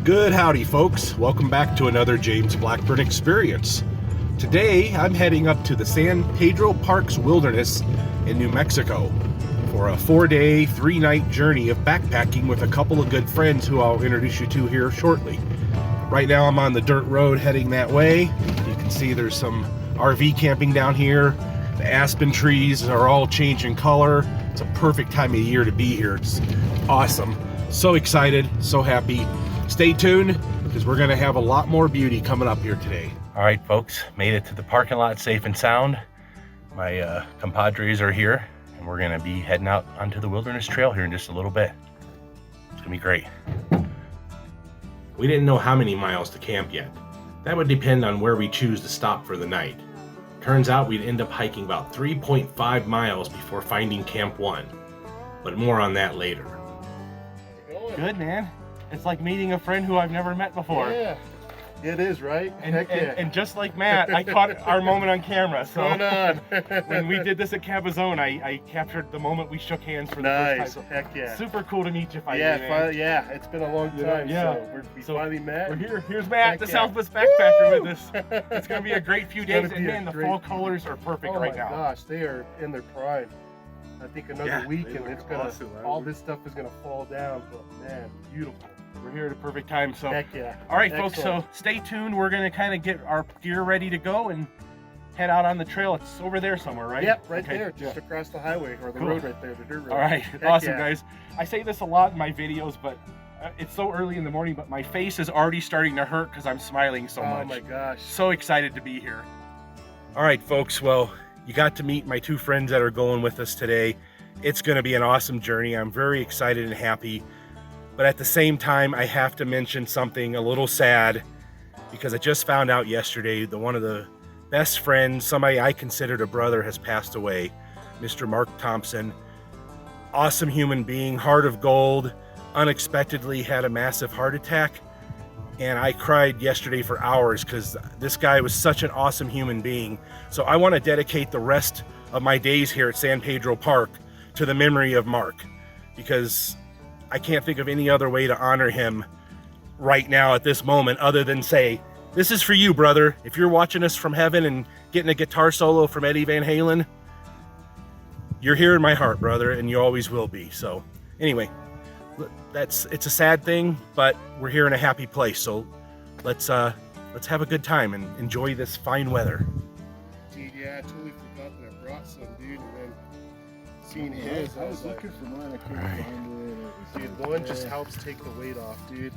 Good howdy folks, welcome back to another James Blackburn experience. Today I'm heading up to the San Pedro Parks Wilderness in New Mexico for a 4-day, 3-night journey of backpacking with a couple of good friends who I'll introduce you to here shortly. Right now I'm on the dirt road heading that way. You can see there's some RV camping down here. The aspen trees are all changing color. It's a perfect time of year to be here. It's awesome. So excited, so happy. Stay tuned because we're going to have a lot more beauty coming up here today. All right, folks, made it to the parking lot safe and sound. My compadres are here, and we're going to be heading out onto the wilderness trail here in just a little bit. It's going to be great. We didn't know how many miles to camp yet. That would depend on where we choose to stop for the night. Turns out we'd end up hiking about 3.5 miles before finding Camp 1. But more on that later. Good, man. It's like meeting a friend who I've never met before. Yeah, it is, right? And just like Matt, I caught our moment on camera. So going on? when we did this at Cabazon, I captured the moment we shook hands for the first time. So heck yeah. Super cool to meet you finally, man. Yeah, it's been a long time. So we finally met. We're here. Here's Matt, the Southwest backpacker with us. It's going to be a great few days. And man, the fall colors are perfect right now. Oh my gosh, they are in their prime. I think another week and it's gonna awesome, all this stuff is gonna fall down, but man, beautiful. We're here at a perfect time, so heck yeah. All right, excellent. Folks, so stay tuned. We're gonna kind of get our gear ready to go and head out on the trail. It's over there somewhere, right? Yep, right there, just across the highway or the road right there, the dirt road. All right, awesome, guys. I say this a lot in my videos, but it's so early in the morning, but my face is already starting to hurt because I'm smiling so much. Oh my gosh. So excited to be here. All right, folks, well, you got to meet my two friends that are going with us today. It's going to be an awesome journey. I'm very excited and happy. But at the same time, I have to mention something a little sad because I just found out yesterday that one of the best friends, somebody I considered a brother, has passed away. Mr. Mark Thompson. Awesome human being, heart of gold, unexpectedly had a massive heart attack. And I cried yesterday for hours because this guy was such an awesome human being. So I want to dedicate the rest of my days here at San Pedro Park to the memory of Mark, because I can't think of any other way to honor him right now at this moment other than say, this is for you, brother. If you're watching us from heaven and getting a guitar solo from Eddie Van Halen, you're here in my heart, brother, and you always will be. So anyway, it's a sad thing, but we're here in a happy place. So let's have a good time and enjoy this fine weather. Dude, yeah, I totally forgot that I brought some, dude, and then seeing his, I was looking for mine, I couldn't find it. Dude, one just helps take the weight off, dude.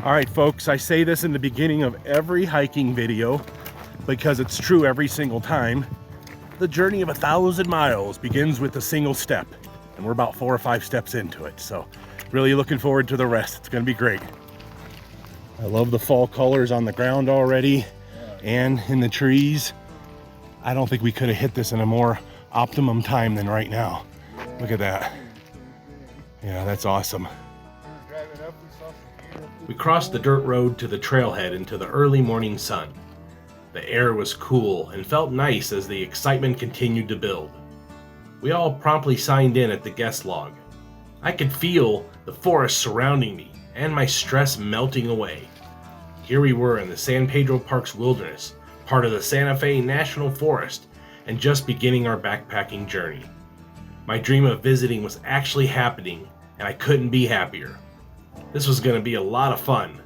All right, folks, I say this in the beginning of every hiking video because it's true every single time. The journey of 1,000 miles begins with a single step, and we're about 4 or 5 steps into it. So really looking forward to the rest. It's going to be great. I love the fall colors on the ground already and in the trees. I don't think we could have hit this in a more optimum time than right now. Look at that. Yeah, that's awesome. We crossed the dirt road to the trailhead into the early morning sun. The air was cool and felt nice as the excitement continued to build. We all promptly signed in at the guest log. I could feel the forest surrounding me and my stress melting away. Here we were in the San Pedro Parks Wilderness, part of the Santa Fe National Forest, and just beginning our backpacking journey. My dream of visiting was actually happening, and I couldn't be happier. This was going to be a lot of fun.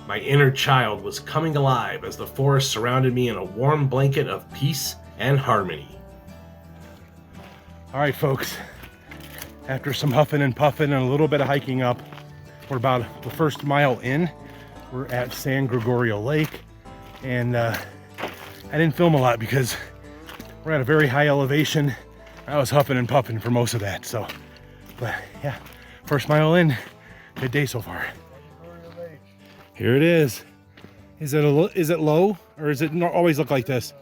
My inner child was coming alive as the forest surrounded me in a warm blanket of peace and harmony. All right, folks, after some huffing and puffing and a little bit of hiking up, we're about the first mile in. We're at San Gregorio Lake, and I didn't film a lot because we're at a very high elevation. I was huffing and puffing for most of that, so, but yeah, first mile in, good day so far. Here it is. Is it low, or does it always look like this?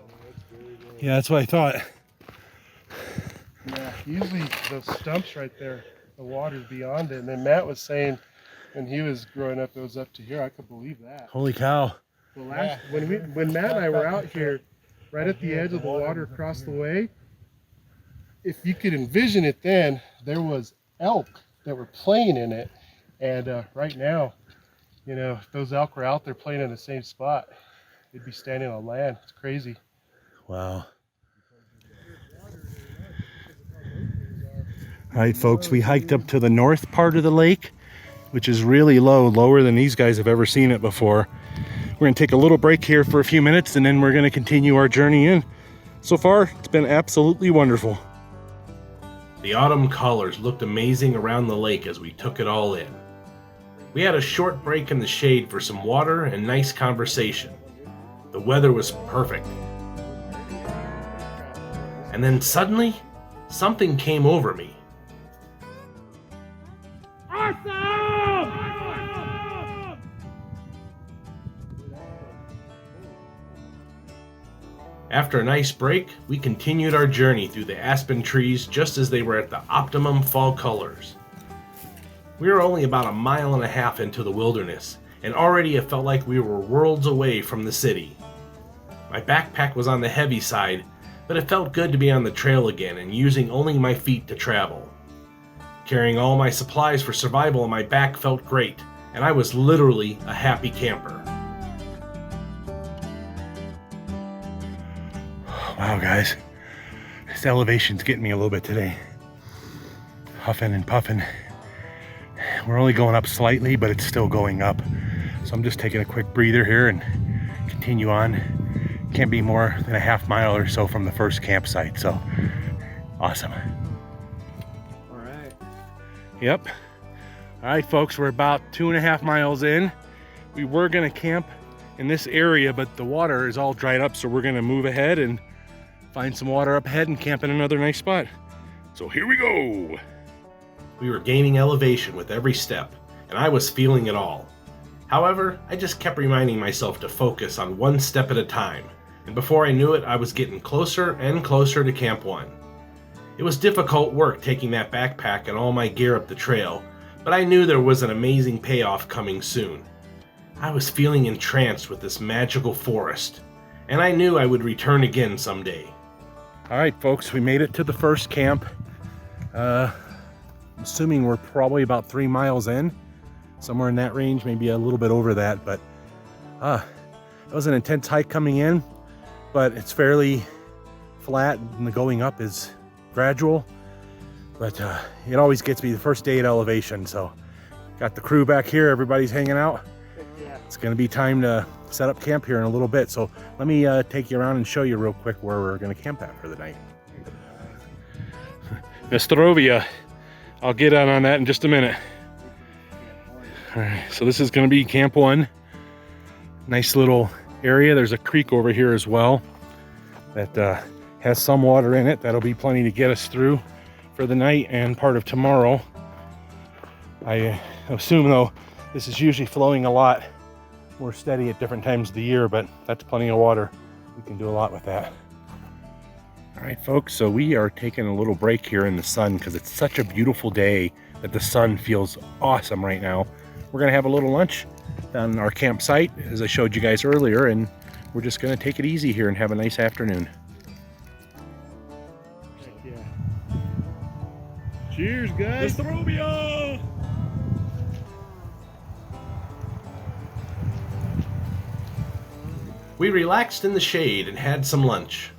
Yeah, that's what I thought. Yeah, usually those stumps right there, the water's beyond it. And then Matt was saying when he was growing up, it was up to here. I could believe that. Holy cow. When Matt and I were out here, right at the edge of the water across the way, if you could envision it then, there was elk that were playing in it. And right now, you know, if those elk were out there playing in the same spot, they'd be standing on land. It's crazy. Wow. All right, folks, we hiked up to the north part of the lake, which is really low, lower than these guys have ever seen it before. We're gonna take a little break here for a few minutes and then we're gonna continue our journey in. So far, it's been absolutely wonderful. The autumn colors looked amazing around the lake as we took it all in. We had a short break in the shade for some water and nice conversation. The weather was perfect. And then suddenly, something came over me. After a nice break, we continued our journey through the aspen trees just as they were at the optimum fall colors. We were only about 1.5 miles into the wilderness, and already it felt like we were worlds away from the city. My backpack was on the heavy side, but it felt good to be on the trail again and using only my feet to travel. Carrying all my supplies for survival on my back felt great, and I was literally a happy camper. Wow, guys, this elevation's getting me a little bit today. Huffing and puffing. We're only going up slightly, but it's still going up. So I'm just taking a quick breather here and continue on. Can't be more than a 1/2 mile or so from the first campsite, so awesome. All right. Yep. All right, folks, we're about 2.5 miles in. We were gonna camp in this area, but the water is all dried up, so we're gonna move ahead and find some water up ahead and camp in another nice spot. So here we go. We were gaining elevation with every step, and I was feeling it all. However, I just kept reminding myself to focus on one step at a time, and before I knew it, I was getting closer and closer to Camp 1. It was difficult work taking that backpack and all my gear up the trail, but I knew there was an amazing payoff coming soon. I was feeling entranced with this magical forest, and I knew I would return again someday. All right, folks, we made it to the first camp. I'm assuming we're probably about 3 miles in, somewhere in that range, maybe a little bit over that, but it was an intense hike coming in, but it's fairly flat and the going up is gradual, but it always gets me the first day at elevation. So got the crew back here, everybody's hanging out. It's gonna be time to set up camp here in a little bit. So let me take you around and show you real quick where we're gonna camp at for the night. Nostrovia, I'll get on that in just a minute. All right, so this is gonna be Camp 1. Nice little area. There's a creek over here as well that has some water in it. That'll be plenty to get us through for the night and part of tomorrow. I assume though, this is usually flowing a lot more steady at different times of the year, but that's plenty of water. We can do a lot with that. All right, folks, so we are taking a little break here in the sun because it's such a beautiful day that the sun feels awesome right now. We're gonna have a little lunch on our campsite, as I showed you guys earlier, and we're just gonna take it easy here and have a nice afternoon. Yeah. Cheers, guys. Nostrovia! We relaxed in the shade and had some lunch.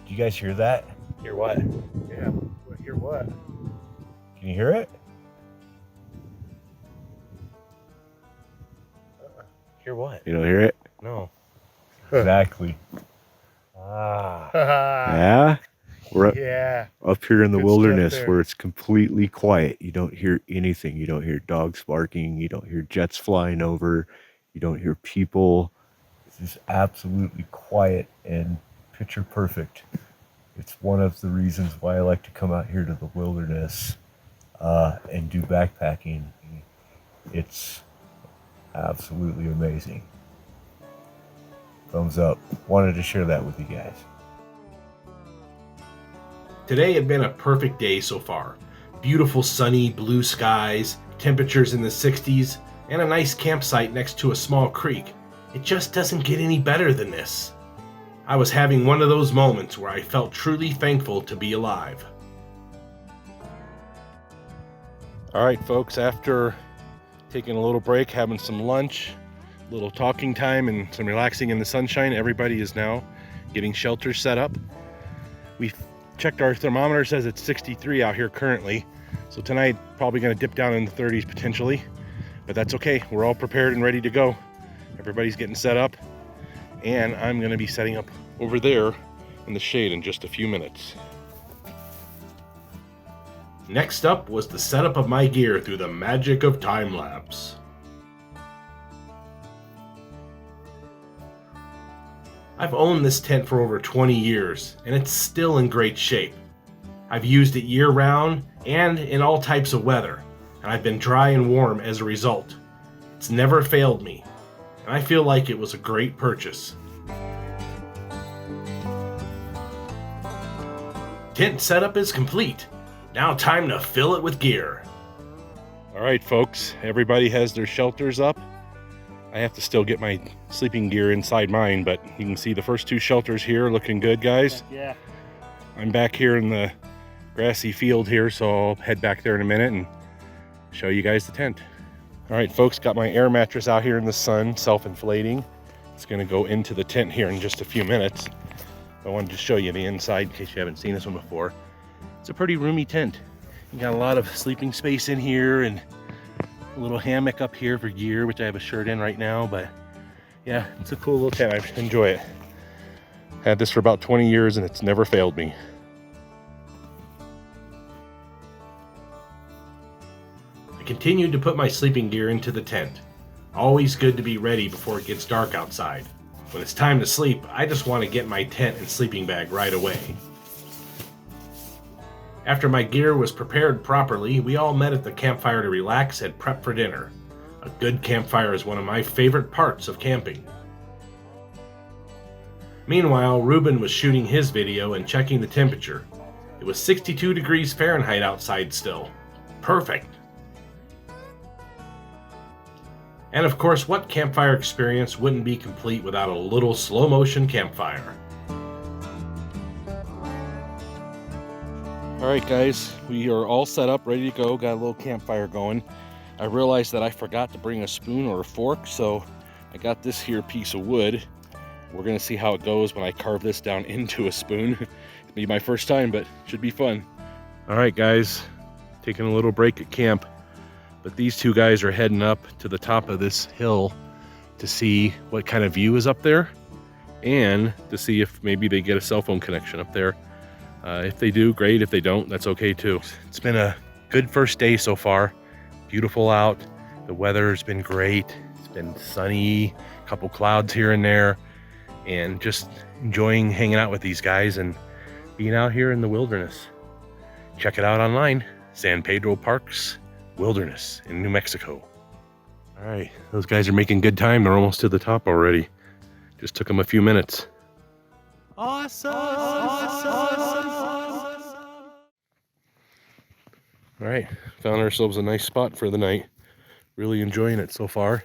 Do you guys hear that? Hear what? Yeah. Hear what? Can you hear it? Hear what? You don't hear it? No. Exactly. Yeah? We're Yeah. up here in the Good wilderness stuff there. where it's completely quiet. You don't hear anything. You don't hear dogs barking. You don't hear jets flying over. You don't hear people. It's just absolutely quiet and picture perfect. It's one of the reasons why I like to come out here to the wilderness and do backpacking. It's absolutely amazing. Thumbs up. Wanted to share that with you guys. Today had been a perfect day so far. Beautiful sunny blue skies, temperatures in the 60s, and a nice campsite next to a small creek. It just doesn't get any better than this. I was having one of those moments where I felt truly thankful to be alive. All right, folks, after taking a little break, having some lunch, a little talking time, and some relaxing in the sunshine, everybody is now getting shelters set up. We've checked our thermometer, says it's 63 out here currently. So tonight, probably gonna dip down in the 30s potentially, but that's okay. We're all prepared and ready to go. Everybody's getting set up, and I'm gonna be setting up over there in the shade in just a few minutes. Next up was the setup of my gear through the magic of time lapse. I've owned this tent for over 20 years, and it's still in great shape. I've used it year-round and in all types of weather, and I've been dry and warm as a result. It's never failed me, and I feel like it was a great purchase. Tent setup is complete. Now time to fill it with gear. All right, folks, everybody has their shelters up. I have to still get my sleeping gear inside mine, but you can see the first two shelters here looking good, guys. Yeah. I'm back here in the grassy field here, so I'll head back there in a minute and show you guys the tent. All right, folks, got my air mattress out here in the sun, self-inflating. It's gonna go into the tent here in just a few minutes. I wanted to show you the inside in case you haven't seen this one before. It's a pretty roomy tent. You got a lot of sleeping space in here and a little hammock up here for gear, which I have a shirt in right now, but yeah, it's a cool little tent. I enjoy it. Had this for about 20 years and it's never failed me. I continued to put my sleeping gear into the tent. Always good to be ready before it gets dark outside. When it's time to sleep, I just want to get my tent and sleeping bag right away. After my gear was prepared properly, we all met at the campfire to relax and prep for dinner. A good campfire is one of my favorite parts of camping. Meanwhile, Ruben was shooting his video and checking the temperature. It was 62 degrees Fahrenheit outside still. Perfect. And of course, what campfire experience wouldn't be complete without a little slow motion campfire? All right, guys, we are all set up, ready to go. Got a little campfire going. I realized that I forgot to bring a spoon or a fork, so I got this here piece of wood. We're gonna see how it goes when I carve this down into a spoon. It'll be my first time, but it should be fun. All right, guys, taking a little break at camp, but these two guys are heading up to the top of this hill to see what kind of view is up there and to see if maybe they get a cell phone connection up there. If they do, great. If they don't, that's okay too. It's been a good first day so far. Beautiful out. The weather's been great. It's been sunny, a couple clouds here and there, and just enjoying hanging out with these guys and being out here in the wilderness. Check it out online, San Pedro Parks Wilderness in New Mexico. All right, those guys are making good time. They're almost to the top already. Just took them a few minutes. Awesome! All right, found ourselves a nice spot for the night. Really enjoying it so far.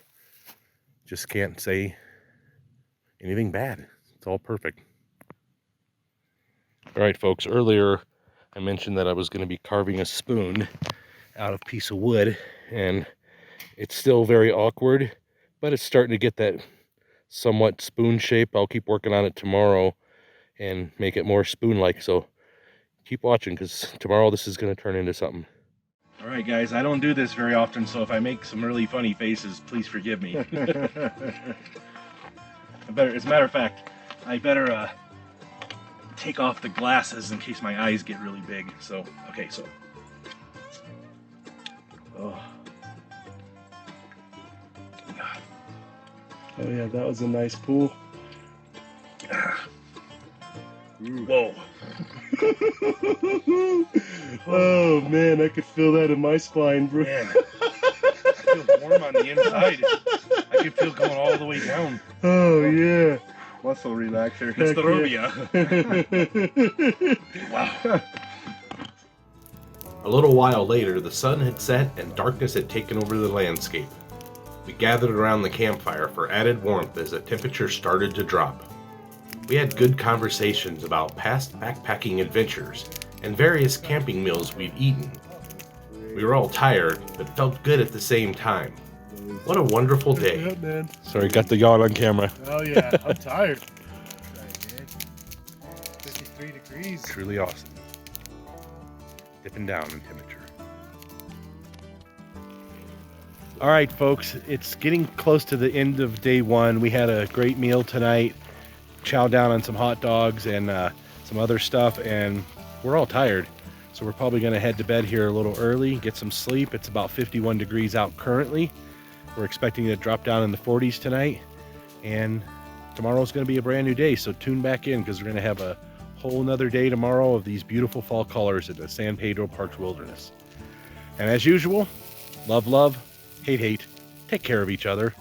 Just can't say anything bad. It's all perfect. All right, folks, earlier I mentioned that I was going to be carving a spoon out of a piece of wood, and it's still very awkward, but it's starting to get that somewhat spoon shape. I'll keep working on it tomorrow and make it more spoon-like, so keep watching because tomorrow this is going to turn into something. All right, guys, I don't do this very often, so if I make some really funny faces, please forgive me. As a matter of fact, I better take off the glasses in case my eyes get really big. So, okay, so. Oh. Oh yeah, that was a nice pool. Whoa. Oh man, I could feel that in my spine, bro. Man, I feel warm on the inside. I can feel going all the way down. Oh yeah. Muscle relaxer. It's the Rubia. Wow. A little while later, the sun had set and darkness had taken over the landscape. We gathered around the campfire for added warmth as the temperature started to drop. We had good conversations about past backpacking adventures and various camping meals we've eaten. We were all tired, but felt good at the same time. What a wonderful day. Yeah, man. Sorry, got the yawn on camera. Oh yeah, I'm tired. 53 degrees. Truly awesome. Dipping down in temperature. All right, folks, it's getting close to the end of day one. We had a great meal tonight. Chowed down on some hot dogs and some other stuff, and we're all tired. So we're probably gonna head to bed here a little early, get some sleep. It's about 51 degrees out currently. We're expecting to drop down in the 40s tonight, and tomorrow's gonna be a brand new day. So tune back in, because we're gonna have a whole nother day tomorrow of these beautiful fall colors in the San Pedro Parks Wilderness. And as usual, love, love, hate, hate. Take care of each other.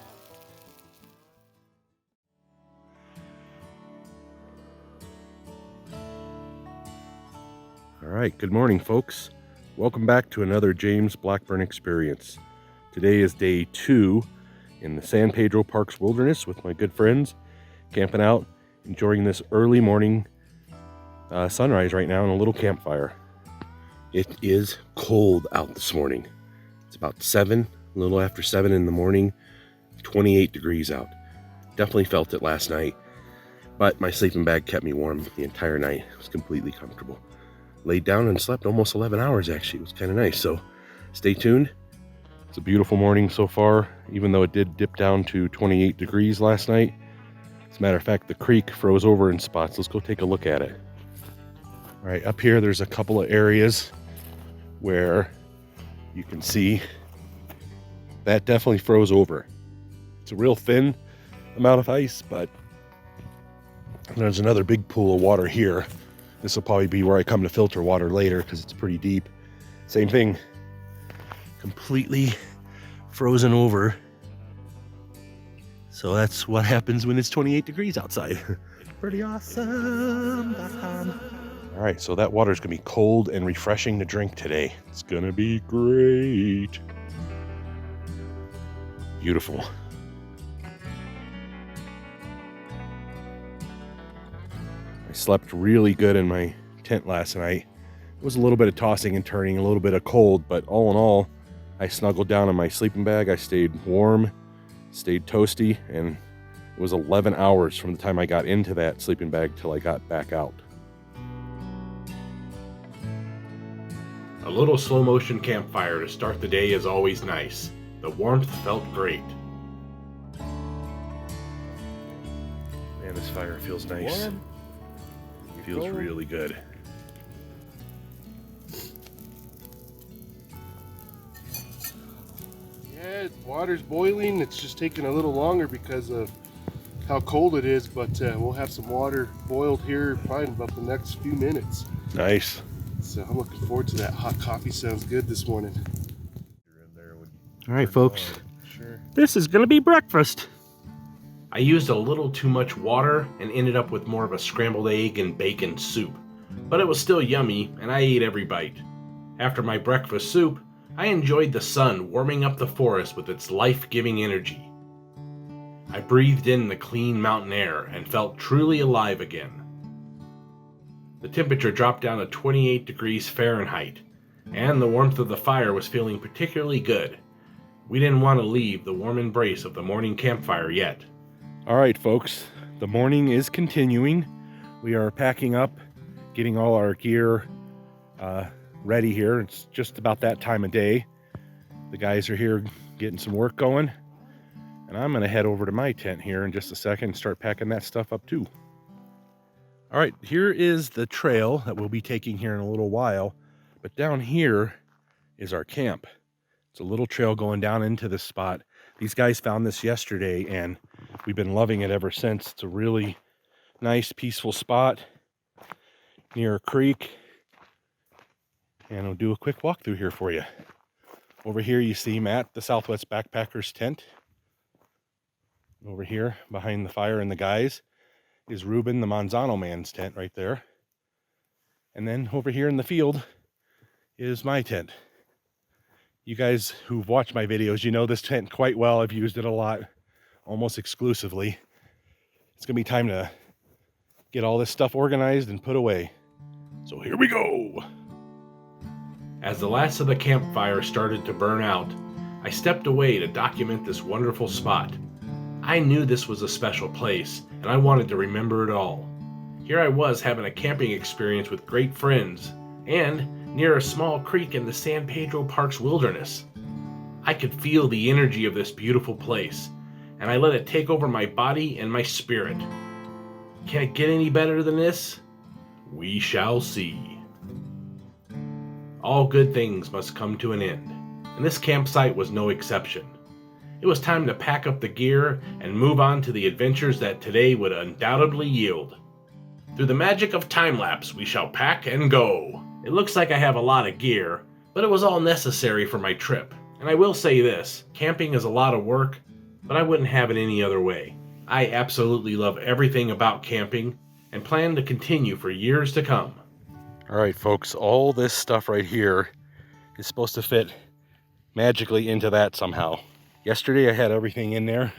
All right, good morning, folks. Welcome back to another James Blackburn experience. Today is day 2 in the San Pedro Parks Wilderness with my good friends, camping out, enjoying this early morning sunrise right now in a little campfire. It is cold out this morning. It's about 7, a little after 7 in the morning, 28 degrees out. Definitely felt it last night, but my sleeping bag kept me warm the entire night. It was completely comfortable. Laid down and slept almost 11 hours actually. It was kind of nice, so stay tuned. It's a beautiful morning so far, even though it did dip down to 28 degrees last night. As a matter of fact, the creek froze over in spots. Let's go take a look at it. All right, up here there's a couple of areas where you can see that definitely froze over. It's a real thin amount of ice, but there's another big pool of water here. This will probably be where I come to filter water later because it's pretty deep. Same thing, completely frozen over. So that's what happens when it's 28 degrees outside. Pretty awesome. All right, so that water is gonna be cold and refreshing to drink today. It's gonna be great. Beautiful. I slept really good in my tent last night. It was a little bit of tossing and turning, a little bit of cold, but all in all, I snuggled down in my sleeping bag. I stayed warm, stayed toasty, and it was 11 hours from the time I got into that sleeping bag till I got back out. A little slow motion campfire to start the day is always nice. The warmth felt great. Man, this fire feels nice. Warm. Feels really good. Yeah, water's boiling. It's just taking a little longer because of how cold it is, but we'll have some water boiled here probably in about the next few minutes. Nice. So I'm looking forward to that. Hot coffee sounds good this morning. All right, folks. Sure. This is gonna be breakfast. I used a little too much water and ended up with more of a scrambled egg and bacon soup. But it was still yummy, and I ate every bite. After my breakfast soup, I enjoyed the sun warming up the forest with its life-giving energy. I breathed in the clean mountain air and felt truly alive again. The temperature dropped down to 28 degrees Fahrenheit, and the warmth of the fire was feeling particularly good. We didn't want to leave the warm embrace of the morning campfire yet. All right, folks, the morning is continuing. We are packing up, getting all our gear ready here. It's just about that time of day. The guys are here getting some work going, and I'm gonna head over to my tent here in just a second and start packing that stuff up too. All right, here is the trail that we'll be taking here in a little while, but down here is our camp. It's a little trail going down into this spot. These guys found this yesterday, and we've been loving it ever since. It's a really nice, peaceful spot near a creek. And I'll do a quick walkthrough here for you. Over here you see Matt, the Southwest Backpackers tent. Over here, behind the fire and the guys, is Ruben, the Manzano man's tent right there. And then over here in the field is my tent. You guys who've watched my videos, you know this tent quite well. I've used it a lot, almost exclusively. It's gonna be time to get all this stuff organized and put away. So here we go. As the last of the campfire started to burn out, I stepped away to document this wonderful spot. I knew this was a special place, and I wanted to remember it all. Here I was having a camping experience with great friends, and near a small creek in the San Pedro Park's wilderness. I could feel the energy of this beautiful place, and I let it take over my body and my spirit. Can it get any better than this? We shall see. All good things must come to an end, and this campsite was no exception. It was time to pack up the gear and move on to the adventures that today would undoubtedly yield. Through the magic of time-lapse, we shall pack and go. It looks like I have a lot of gear, but it was all necessary for my trip. And I will say this, camping is a lot of work, but I wouldn't have it any other way. I absolutely love everything about camping and plan to continue for years to come. All right, folks, all this stuff right here is supposed to fit magically into that somehow. Yesterday I had everything in there.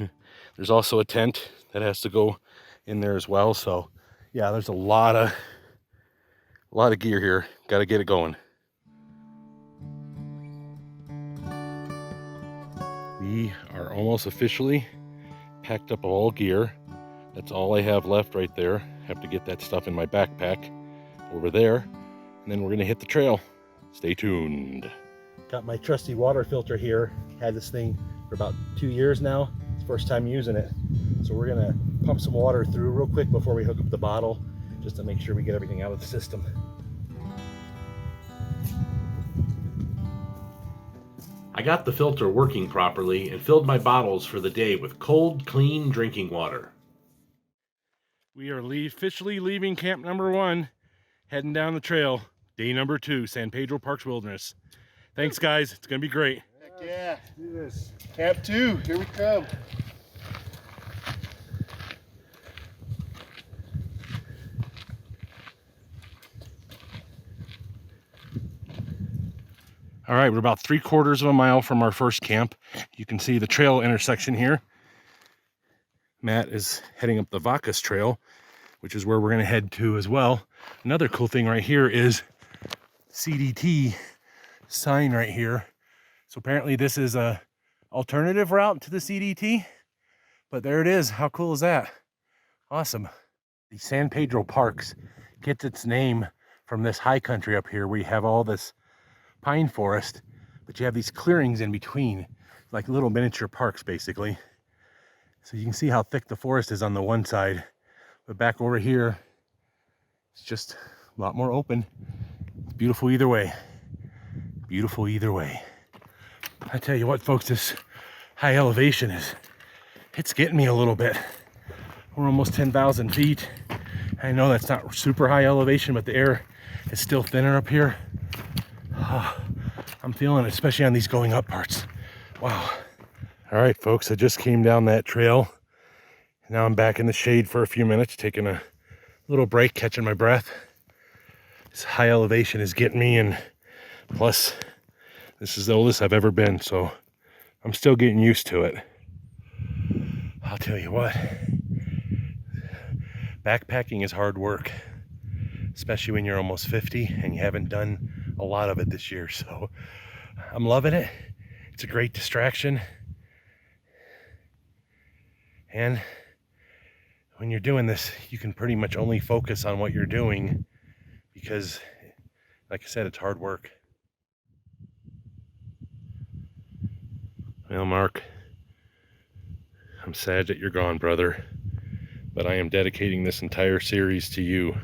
There's also a tent that has to go in there as well. So yeah, there's a lot of gear here. Got to get it going. We are almost officially packed up all gear. That's all I have left right there. Have to get that stuff in my backpack over there, and then we're gonna hit the trail. Stay tuned. Got my trusty water filter here. Had this thing for about 2 years now. It's the first time using it. So we're gonna pump some water through real quick before we hook up the bottle, just to make sure we get everything out of the system. I got the filter working properly and filled my bottles for the day with cold, clean drinking water. We are officially leaving camp number 1, heading down the trail. Day number 2, San Pedro Park's Wilderness. Thanks, guys. It's going to be great. Heck yeah. Let's do this. Camp 2, here we come. All right, we're about 3/4 of a mile from our first camp. You can see the trail intersection here. Matt is heading up the Vacas Trail, which is where we're going to head to as well. Another cool thing right here is CDT sign right here. So apparently this is a alternative route to the CDT, but there it is. How cool is that? Awesome. The San Pedro Parks gets its name from this high country up here where you have all this pine forest, but you have these clearings in between, like little miniature parks basically. So you can see how thick the forest is on the one side, but back over here it's just a lot more open. It's beautiful either way. Beautiful either way. I tell you what, folks, this high elevation it's getting me a little bit. We're almost 10,000 feet. I know that's not super high elevation, but the air is still thinner up here. Oh, I'm feeling it, especially on these going up parts. Wow. All right, folks, I just came down that trail. Now I'm back in the shade for a few minutes, taking a little break, catching my breath. This high elevation is getting me, and plus, this is the oldest I've ever been, so I'm still getting used to it. I'll tell you what, backpacking is hard work, especially when you're almost 50 and you haven't done a lot of it this year. So I'm loving it. It's a great distraction. And when you're doing this, you can pretty much only focus on what you're doing because, like I said, it's hard work. Well, Mark, I'm sad that you're gone, brother, but I am dedicating this entire series to you.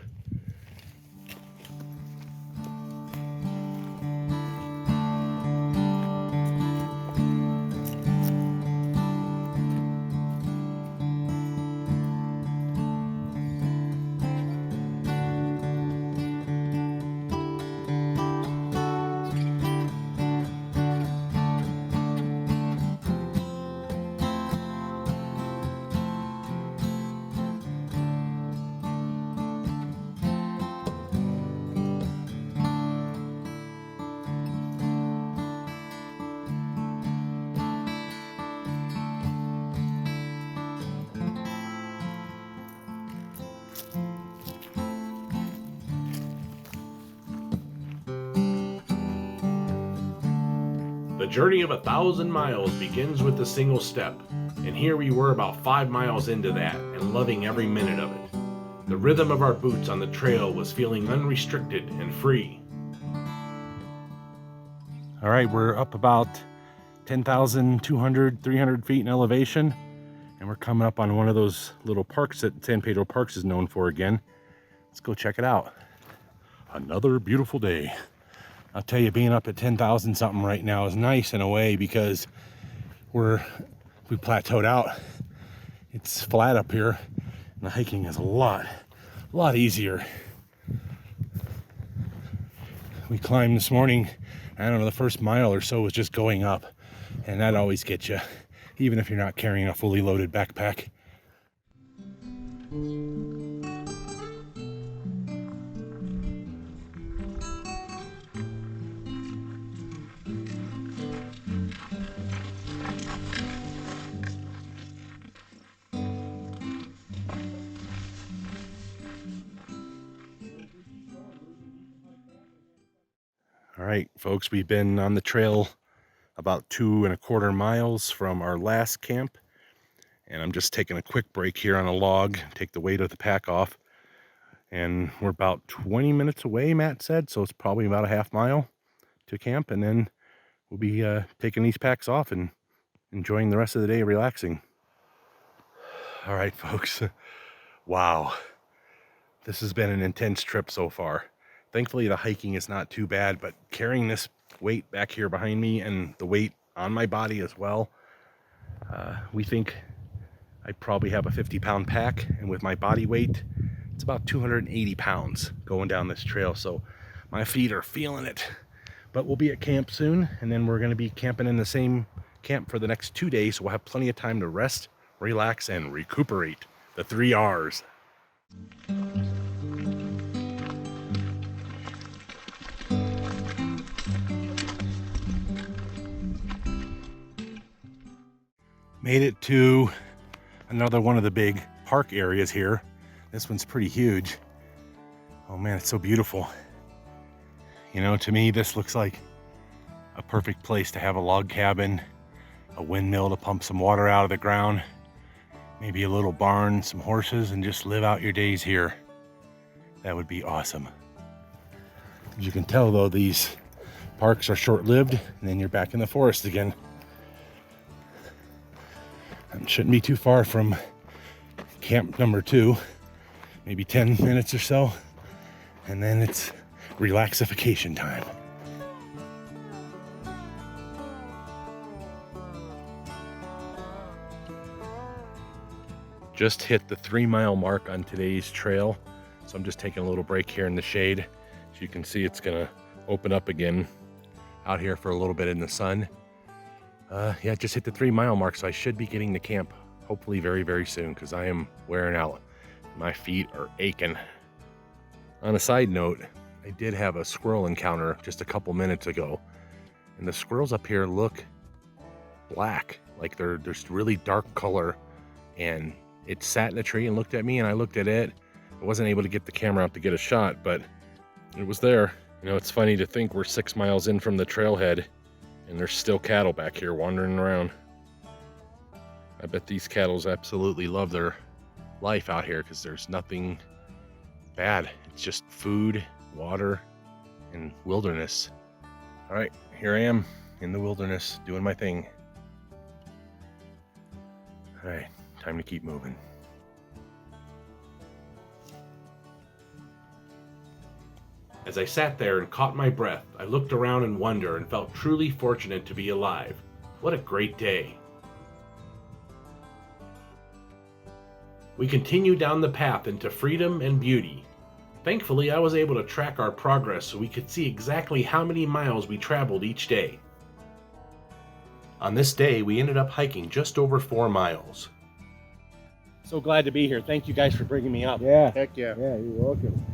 journey of 1,000 miles begins with a single step, and here we were about 5 miles into that and loving every minute of it. The rhythm of our boots on the trail was feeling unrestricted and free. All right, we're up about 10,200, 300 feet in elevation, and we're coming up on one of those little parks that San Pedro Parks is known for again. Let's go check it out. Another beautiful day. I'll tell you, being up at 10,000 something right now is nice in a way because we plateaued out. It's flat up here, and the hiking is a lot easier. We climbed this morning, I don't know, the first mile or so was just going up, and that always gets you, even if you're not carrying a fully loaded backpack. All right, folks, we've been on the trail about 2¼ miles from our last camp, and I'm just taking a quick break here on a log, take the weight of the pack off, and we're about 20 minutes away, Matt said, so it's probably about a half mile to camp, and then we'll be taking these packs off and enjoying the rest of the day relaxing. All right, folks, wow, this has been an intense trip so far. Thankfully, the hiking is not too bad, but carrying this weight back here behind me and the weight on my body as well, we think I probably have a 50-pound pack, and with my body weight, it's about 280 pounds going down this trail, so my feet are feeling it. But we'll be at camp soon, and then we're going to be camping in the same camp for the next 2 days, so we'll have plenty of time to rest, relax, and recuperate. The 3 R's. Made it to another one of the big park areas here. This one's pretty huge. Oh man, it's so beautiful. You know, to me, this looks like a perfect place to have a log cabin, a windmill to pump some water out of the ground, maybe a little barn, some horses, and just live out your days here. That would be awesome. As you can tell though, these parks are short-lived, and then you're back in the forest again. It shouldn't be too far from camp number 2, maybe 10 minutes or so, and then it's relaxification time. Just hit the 3-mile mark on today's trail, so I'm just taking a little break here in the shade. As you can see, it's gonna open up again out here for a little bit in the sun. Yeah, just hit the 3-mile mark, so I should be getting to camp hopefully very, very soon, because I am wearing out. My feet are aching. On a side note, I did have a squirrel encounter just a couple minutes ago, and the squirrels up here look black, like there's really dark color, and it sat in a tree and looked at me, and I looked at it. I wasn't able to get the camera out to get a shot, but it was there. You know, it's funny to think we're 6 miles in from the trailhead, and there's still cattle back here wandering around. I bet these cattle absolutely love their life out here, because there's nothing bad. It's just food, water, and wilderness. All right, here I am in the wilderness doing my thing. All right, time to keep moving. As I sat there and caught my breath, I looked around in wonder and felt truly fortunate to be alive. What a great day. We continued down the path into freedom and beauty. Thankfully, I was able to track our progress so we could see exactly how many miles we traveled each day. On this day, we ended up hiking just over 4 miles. So glad to be here. Thank you guys for bringing me up. Yeah. Heck yeah. Yeah, you're welcome.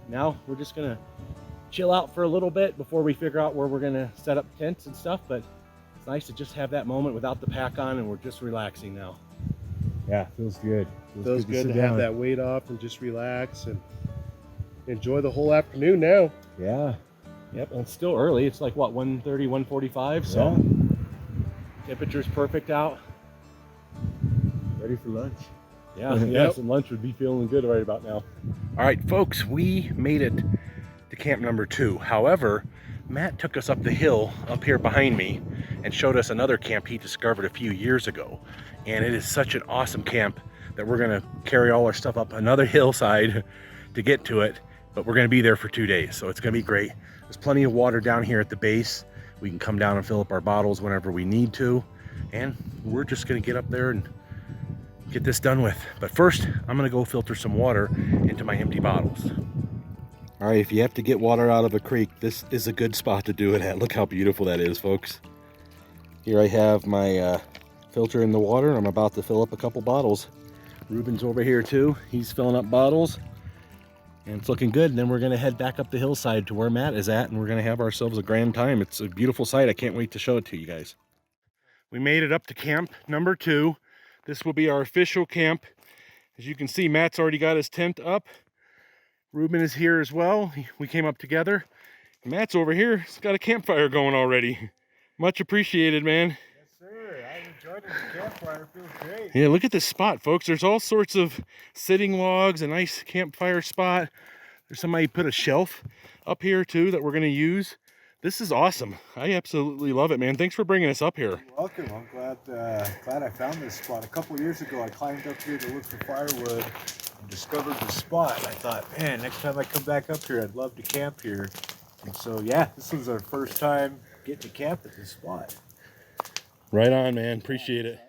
Now we're just gonna chill out for a little bit before we figure out where we're gonna set up tents and stuff, but it's nice to just have that moment without the pack on, and we're just relaxing now. Yeah, feels good. Feels good sit to have down. that weight off and just relax and enjoy the whole afternoon now. Yeah. Yep, and it's still early. It's like what, 1:30, 1:45, so Yeah. temperature's perfect out. Ready for lunch. Yeah, Yep. yes, and lunch would be feeling good right about now. All right, folks, we made it to camp number 2. However, Matt took us up the hill up here behind me and showed us another camp he discovered a few years ago. And it is such an awesome camp that we're gonna carry all our stuff up another hillside to get to it, but we're gonna be there for 2 days, so it's gonna be great. There's plenty of water down here at the base. We can come down and fill up our bottles whenever we need to, and we're just gonna get up there and get this done with. But first, I'm gonna go filter some water into my empty bottles. All right, if you have to get water out of a creek, this is a good spot to do it at. Look how beautiful that is, folks. Here I have my filter in the water, and I'm about to fill up a couple bottles. Ruben's over here too. He's filling up bottles, and it's looking good. And then we're gonna head back up the hillside to where Matt is at, and we're gonna have ourselves a grand time. It's a beautiful sight. I can't wait to show it to you guys. We made it up to camp number 2. This will be our official camp. As you can see, Matt's already got his tent up. Ruben is here as well. We came up together. Matt's over here. He's got a campfire going already. Much appreciated, man. Yes, sir. I enjoyed it. The campfire. It feels great. Yeah, look at this spot, folks. There's all sorts of sitting logs, a nice campfire spot. There's somebody put a shelf up here too that we're gonna use. This is awesome. I absolutely love it, man. Thanks for bringing us up here. You're welcome. I'm glad I found this spot. A couple years ago, I climbed up here to look for firewood and discovered the spot. I thought, man, next time I come back up here, I'd love to camp here. And so, yeah, this was our first time getting to camp at this spot. Right on, man. Appreciate it.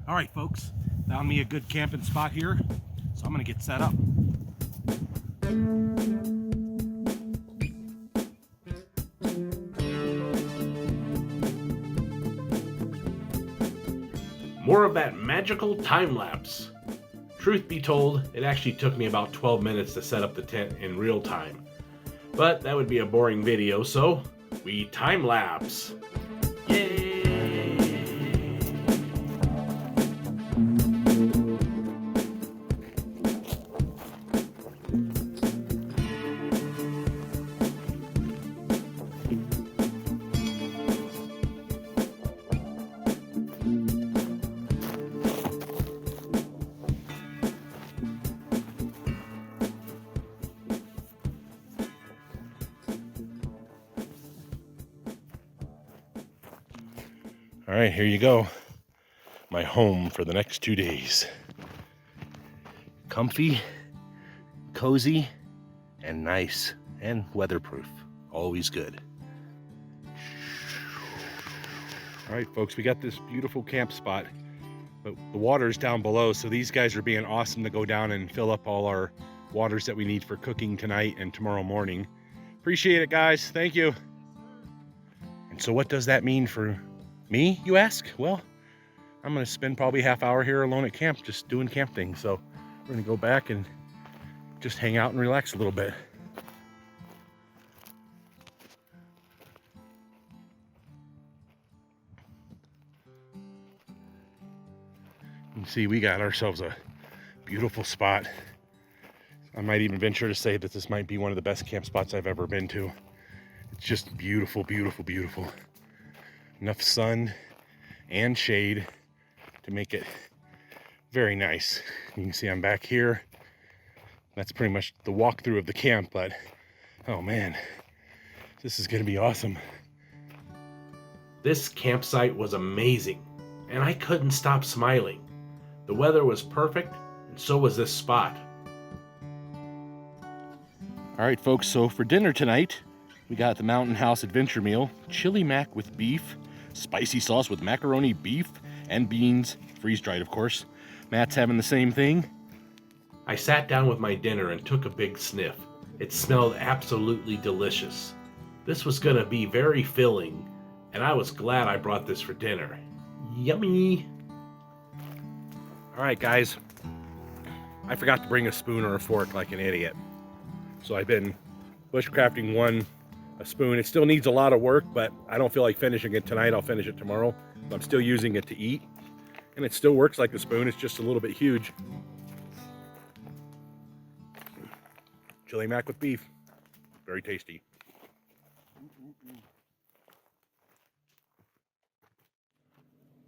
All right, folks. Found me a good camping spot here, so I'm gonna get set up. More of that magical time lapse. Truth be told, it actually took me about 12 minutes to set up the tent in real time. But that would be a boring video, so we time lapse. Yay! All right, here you go. My home for the next 2 days. Comfy, cozy, and nice, and weatherproof. Always good. All right, folks, we got this beautiful camp spot, but the water's down below, so these guys are being awesome to go down and fill up all our waters that we need for cooking tonight and tomorrow morning. Appreciate it, guys. Thank you. And so what does that mean for me, you ask? Well, I'm gonna spend probably half hour here alone at camp just doing camp things. So we're gonna go back and just hang out and relax a little bit. You can see we got ourselves a beautiful spot. I might even venture to say that this might be one of the best camp spots I've ever been to. It's just beautiful, beautiful, beautiful. Enough sun and shade to make it very nice. You can see I'm back here. That's pretty much the walkthrough of the camp, but oh man, this is gonna be awesome. This campsite was amazing, and I couldn't stop smiling. The weather was perfect, and so was this spot. All right, folks, so for dinner tonight, we got the Mountain House Adventure Meal, chili mac with beef, spicy sauce with macaroni, beef, and beans, freeze-dried, of course. Matt's having the same thing. I sat down with my dinner and took a big sniff. It smelled absolutely delicious. This was gonna be very filling, and I was glad I brought this for dinner. Yummy! All right, guys, I forgot to bring a spoon or a fork like an idiot. So I've been bushcrafting a spoon. It still needs a lot of work, but I don't feel like finishing it tonight. I'll finish it tomorrow. I'm still using it to eat, and it still works like a spoon. It's just a little bit huge. Chili mac with beef. Very tasty.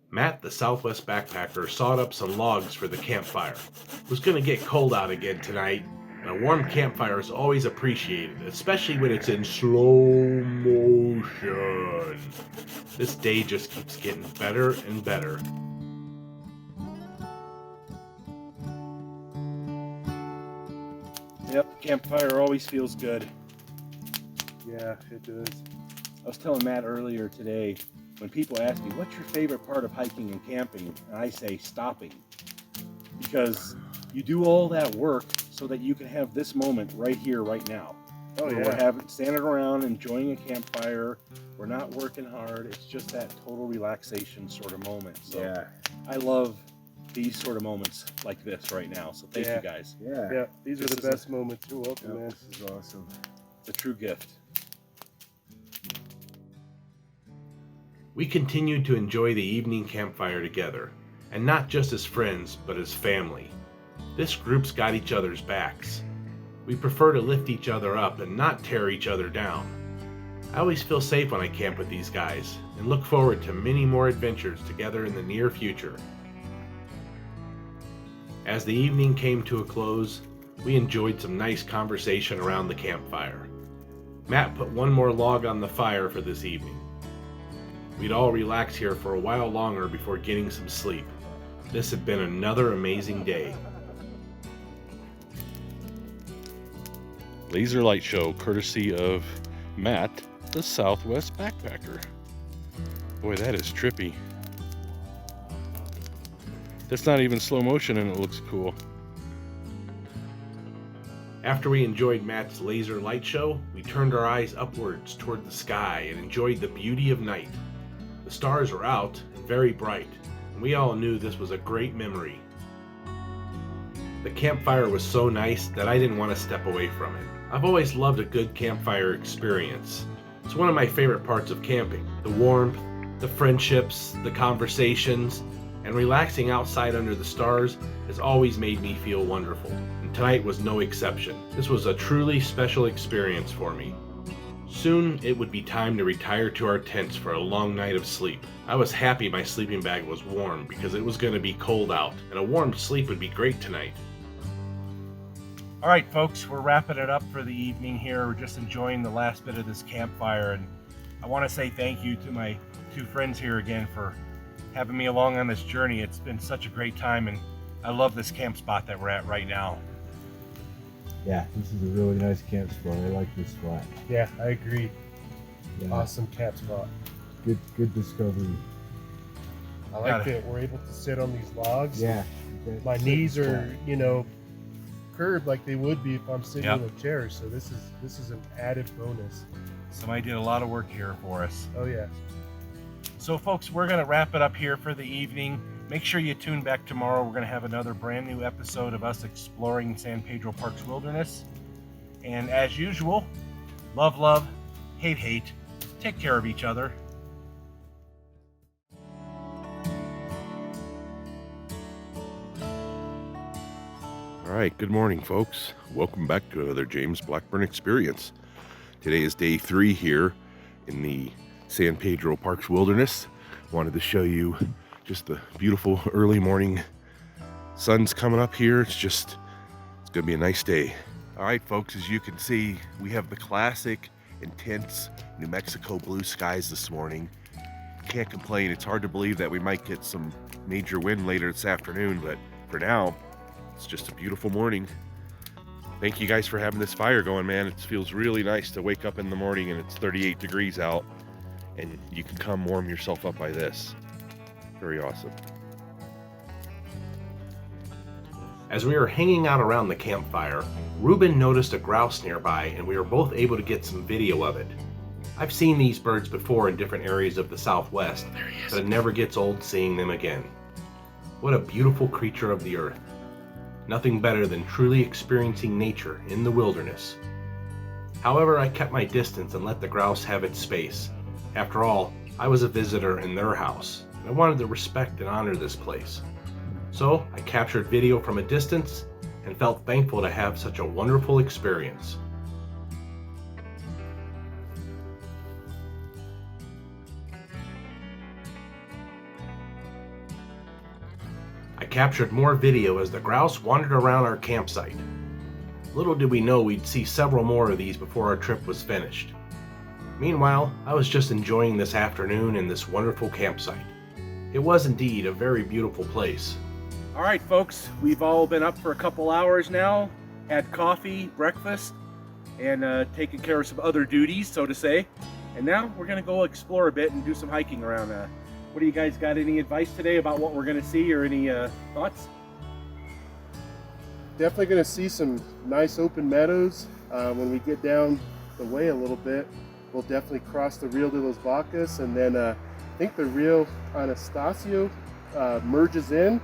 Matt, the Southwest backpacker, sawed up some logs for the campfire. It was going to get cold out again tonight, and a warm campfire is always appreciated, especially when it's in slow motion. This day just keeps getting better and better. Yep, campfire always feels good. Yeah, it does. I was telling Matt earlier today, when people ask me, what's your favorite part of hiking and camping? And I say stopping. Because you do all that work so that you can have this moment right here, right now. Oh, where yeah. We're standing around enjoying a campfire. We're not working hard. It's just that total relaxation sort of moment. So Yeah. I love these sort of moments like this right now. So thank Yeah. you guys. Yeah. Yeah, these are This the is best moments. You're welcome, man. This is awesome. It's a true gift. We continued to enjoy the evening campfire together, and not just as friends, but as family. This group's got each other's backs. We prefer to lift each other up and not tear each other down. I always feel safe when I camp with these guys, and look forward to many more adventures together in the near future. As the evening came to a close, we enjoyed some nice conversation around the campfire. Matt put one more log on the fire for this evening. We'd all relax here for a while longer before getting some sleep. This had been another amazing day. Laser light show courtesy of Matt, the Southwest backpacker. Boy, that is trippy. That's not even slow motion and it looks cool. After we enjoyed Matt's laser light show, we turned our eyes upwards toward the sky and enjoyed the beauty of night. The stars were out and very bright, and we all knew this was a great memory. The campfire was so nice that I didn't want to step away from it. I've always loved a good campfire experience. It's one of my favorite parts of camping. The warmth, the friendships, the conversations, and relaxing outside under the stars has always made me feel wonderful. And tonight was no exception. This was a truly special experience for me. Soon it would be time to retire to our tents for a long night of sleep. I was happy my sleeping bag was warm because it was going to be cold out, and a warm sleep would be great tonight. All right, folks, we're wrapping it up for the evening here. We're just enjoying the last bit of this campfire, and I want to say thank you to my two friends here again for having me along on this journey. It's been such a great time, and I love this camp spot that we're at right now. Yeah, this is a really nice camp spot. I like this spot. Yeah, I agree. Yeah. Awesome camp spot. Good discovery. I like that we're able to sit on these logs. Yeah. My knees are, curved like they would be if I'm sitting Yep. in a chair. So this is an added bonus. Somebody did a lot of work here for us. Oh yeah. So, folks, we're going to wrap it up here for the evening. Make sure you tune back tomorrow. We're going to have another brand new episode of us exploring San Pedro Park's wilderness. And as usual, love, love, hate, hate. Take care of each other. All right, good morning, folks. Welcome back to another James Blackburn experience. Today is day 3 here in the San Pedro Park's wilderness. Wanted to show you just the beautiful early morning sun's coming up here. It's gonna be a nice day. All right, folks, as you can see, we have the classic intense New Mexico blue skies this morning. Can't complain. It's hard to believe that we might get some major wind later this afternoon, but for now, it's just a beautiful morning. Thank you guys for having this fire going, man. It feels really nice to wake up in the morning and it's 38 degrees out and you can come warm yourself up by this. Very awesome. As we were hanging out around the campfire, Ruben noticed a grouse nearby and we were both able to get some video of it. I've seen these birds before in different areas of the Southwest, but it never gets old seeing them again. What a beautiful creature of the earth. Nothing better than truly experiencing nature in the wilderness. However, I kept my distance and let the grouse have its space. After all, I was a visitor in their house, and I wanted to respect and honor this place. So I captured video from a distance and felt thankful to have such a wonderful experience. I captured more video as the grouse wandered around our campsite. Little did we know we'd see several more of these before our trip was finished. Meanwhile, I was just enjoying this afternoon in this wonderful campsite. It was indeed a very beautiful place. All right, folks, we've all been up for a couple hours now, had coffee, breakfast, and taken care of some other duties, so to say. And now we're gonna go explore a bit and do some hiking around. What do you guys got? Any advice today about what we're gonna see, or any thoughts? Definitely going to see some nice open meadows. When we get down the way a little bit, we'll definitely cross the Rio de los Vacas, and then I think the Rio Anastasio merges into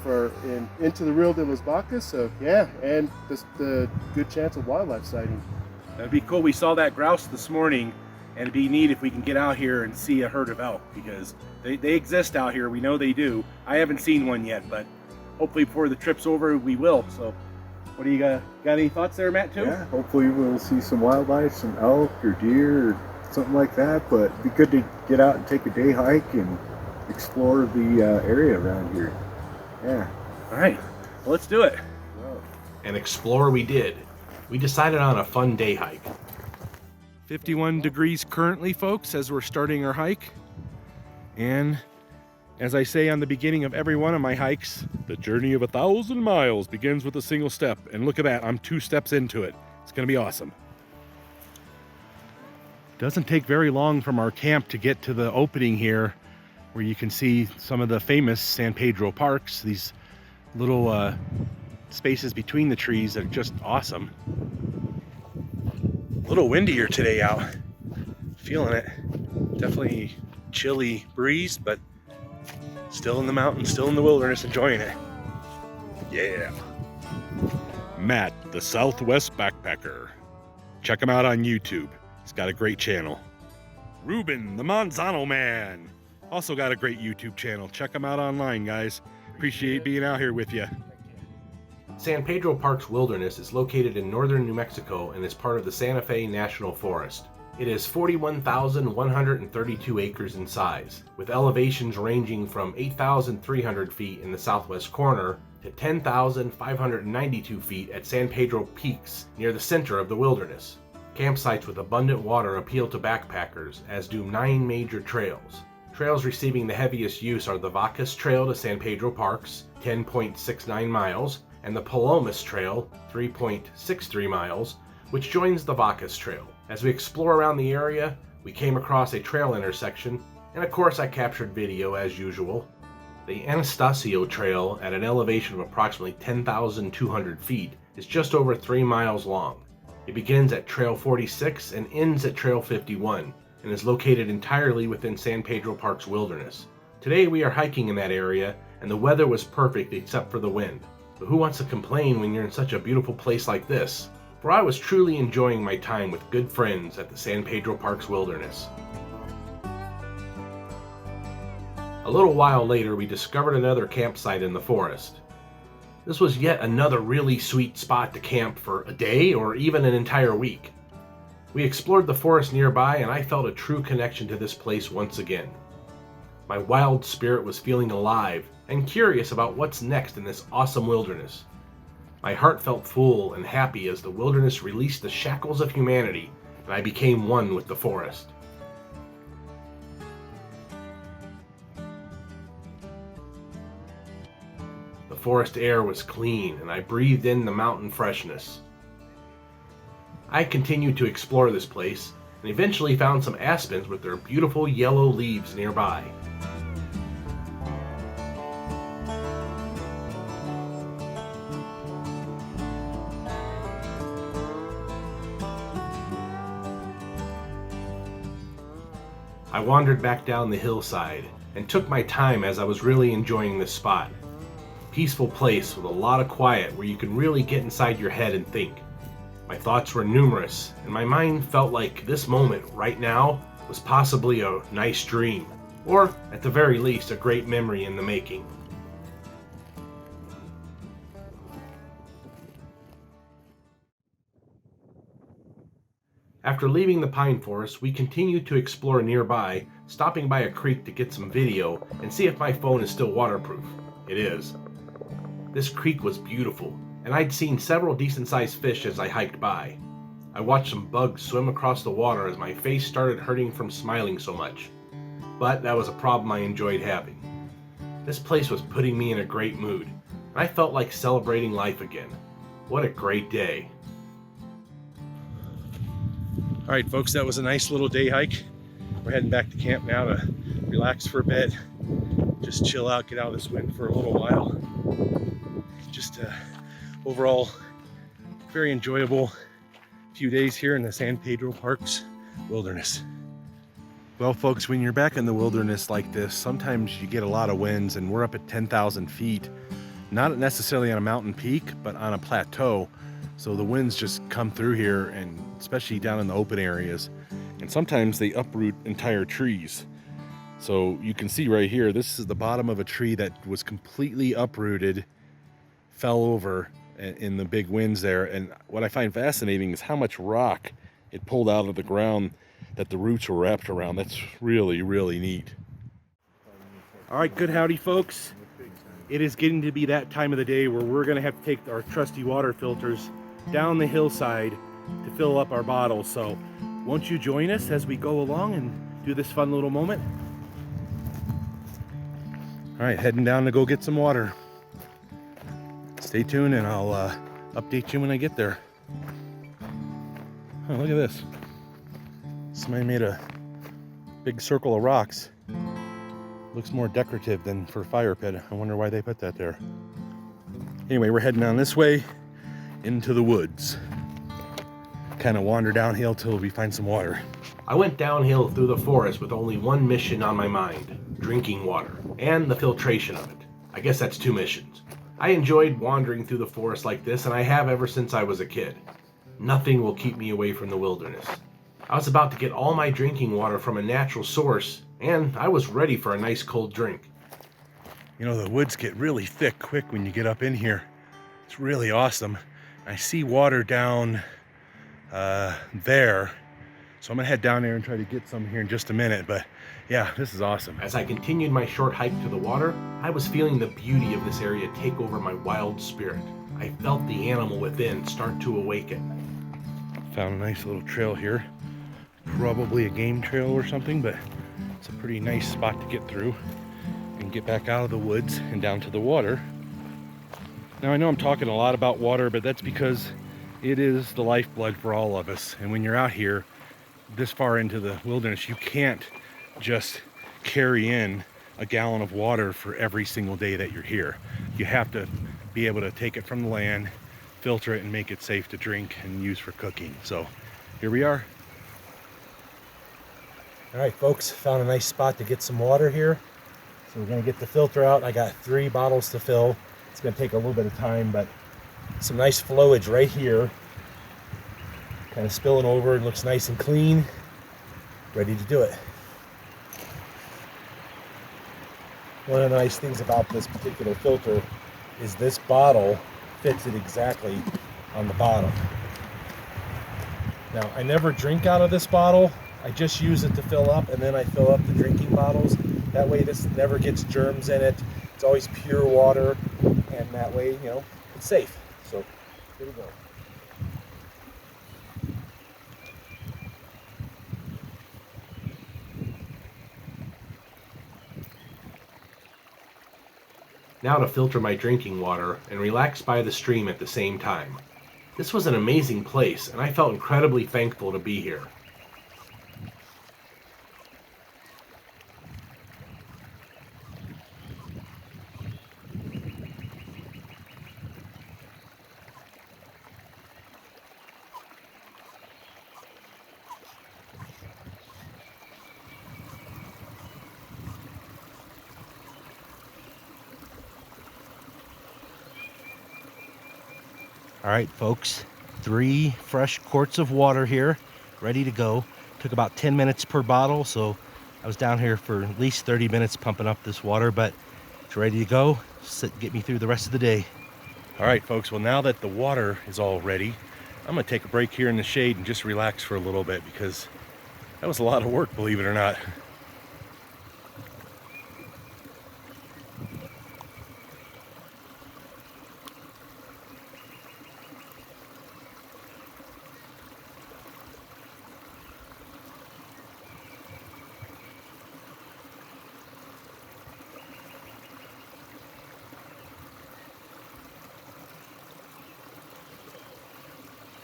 the Rio de los Vacas. So yeah, and the good chance of wildlife sighting. That'd be cool. We saw that grouse this morning, and it'd be neat if we can get out here and see a herd of elk, because they exist out here. We know they do. I haven't seen one yet, but hopefully before the trip's over we will. So what do you got any thoughts there, Matt, too? Yeah, hopefully we'll see some wildlife, some elk or deer or something like that, but it'd be good to get out and take a day hike and explore the area around here. Yeah. All right, well, let's do it. And explore we did. We decided on a fun day hike. 51 degrees currently, folks, as we're starting our hike. And as I say on the beginning of every one of my hikes, the journey of 1,000 miles begins with a single step. And look at that, I'm 2 steps into it. It's gonna be awesome. Doesn't take very long from our camp to get to the opening here, where you can see some of the famous San Pedro parks, these little spaces between the trees that are just awesome. A little windier today out. Feeling it. Definitely chilly breeze, but still in the mountains, still in the wilderness, enjoying it. Yeah. Matt, the Southwest Backpacker. Check him out on YouTube. He's got a great channel. Ruben, the Manzano Man. Also got a great YouTube channel. Check him out online, guys. Appreciate being out here with you. San Pedro Park's wilderness is located in northern New Mexico and is part of the Santa Fe National Forest. It is 41,132 acres in size, with elevations ranging from 8,300 feet in the southwest corner to 10,592 feet at San Pedro Peaks near the center of the wilderness. Campsites with abundant water appeal to backpackers, as do 9 major trails. Trails receiving the heaviest use are the Vacas Trail to San Pedro Parks, 10.69 miles, and the Palomas Trail, 3.63 miles, which joins the Vacas Trail. As we explore around the area, we came across a trail intersection, and of course I captured video as usual. The Anastasio Trail, at an elevation of approximately 10,200 feet, is just over 3 miles long. It begins at Trail 46 and ends at Trail 51, and is located entirely within San Pedro Park's wilderness. Today we are hiking in that area, and the weather was perfect except for the wind. But who wants to complain when you're in such a beautiful place like this? For I was truly enjoying my time with good friends at the San Pedro Park's wilderness. A little while later, we discovered another campsite in the forest. This was yet another really sweet spot to camp for a day or even an entire week. We explored the forest nearby, and I felt a true connection to this place once again. My wild spirit was feeling alive and curious about what's next in this awesome wilderness. My heart felt full and happy as the wilderness released the shackles of humanity, and I became one with the forest. The forest air was clean, and I breathed in the mountain freshness. I continued to explore this place, and eventually found some aspens with their beautiful yellow leaves nearby. I wandered back down the hillside and took my time as I was really enjoying this spot. Peaceful place with a lot of quiet where you can really get inside your head and think. My thoughts were numerous, and my mind felt like this moment right now was possibly a nice dream, or at the very least a great memory in the making. After leaving the pine forest, we continued to explore nearby, stopping by a creek to get some video and see if my phone is still waterproof. It is. This creek was beautiful, and I'd seen several decent-sized fish as I hiked by. I watched some bugs swim across the water as my face started hurting from smiling so much. But that was a problem I enjoyed having. This place was putting me in a great mood, and I felt like celebrating life again. What a great day. All right, folks, that was a nice little day hike. We're heading back to camp now to relax for a bit, just chill out, get out of this wind for a little while. Just overall, very enjoyable few days here in the San Pedro Parks wilderness. Well, folks, when you're back in the wilderness like this, sometimes you get a lot of winds, and we're up at 10,000 feet, not necessarily on a mountain peak, but on a plateau. So the winds just come through here, and especially down in the open areas, and sometimes they uproot entire trees. So you can see right here, this is the bottom of a tree that was completely uprooted, fell over in the big winds there. And what I find fascinating is how much rock it pulled out of the ground that the roots were wrapped around. That's really, really neat. All right, good howdy, folks. It is getting to be that time of the day where we're gonna have to take our trusty water filters down the hillside to fill up our bottles. So won't you join us as we go along and do this fun little moment? All right, heading down to go get some water. Stay tuned and I'll update you when I get there. Oh, look at this. Somebody made a big circle of rocks. Looks more decorative than for a fire pit. I wonder why they put that there. Anyway, we're heading down this way into the woods. Kind of wander downhill till we find some water. I went downhill through the forest with only one mission on my mind: drinking water and the filtration of it. I guess that's 2 missions. I enjoyed wandering through the forest like this, and I have ever since I was a kid. Nothing will keep me away from the wilderness. I was about to get all my drinking water from a natural source, and I was ready for a nice cold drink. You know, the woods get really thick quick when you get up in here. It's really awesome. I see water down there, so I'm gonna head down there and try to get some here in just a minute. But yeah, this is awesome. As I continued my short hike to the water, I was feeling the beauty of this area take over my wild spirit. I felt the animal within start to awaken. Found a nice little trail here. Probably a game trail or something, but it's a pretty nice spot to get through and get back out of the woods and down to the water. Now, I know I'm talking a lot about water, but that's because it is the lifeblood for all of us. And when you're out here this far into the wilderness, you can't just carry in a gallon of water for every single day that you're here. You have to be able to take it from the land, filter it, and make it safe to drink and use for cooking. So here we are. All right, folks, found a nice spot to get some water here. So we're gonna get the filter out. I got 3 bottles to fill. It's gonna take a little bit of time, but some nice flowage right here. Kind of spilling over, it looks nice and clean. Ready to do it. One of the nice things about this particular filter is this bottle fits it exactly on the bottom. Now, I never drink out of this bottle. I just use it to fill up, and then I fill up the drinking bottles. That way this never gets germs in it. It's always pure water, and that way, you know, it's safe. So here we go. Now to filter my drinking water and relax by the stream at the same time. This was an amazing place, and I felt incredibly thankful to be here. All right, folks, 3 fresh quarts of water here, ready to go. Took about 10 minutes per bottle, so I was down here for at least 30 minutes pumping up this water, but it's ready to go. Get me through the rest of the day. All right, folks, well, now that the water is all ready, I'm gonna take a break here in the shade and just relax for a little bit because that was a lot of work, believe it or not.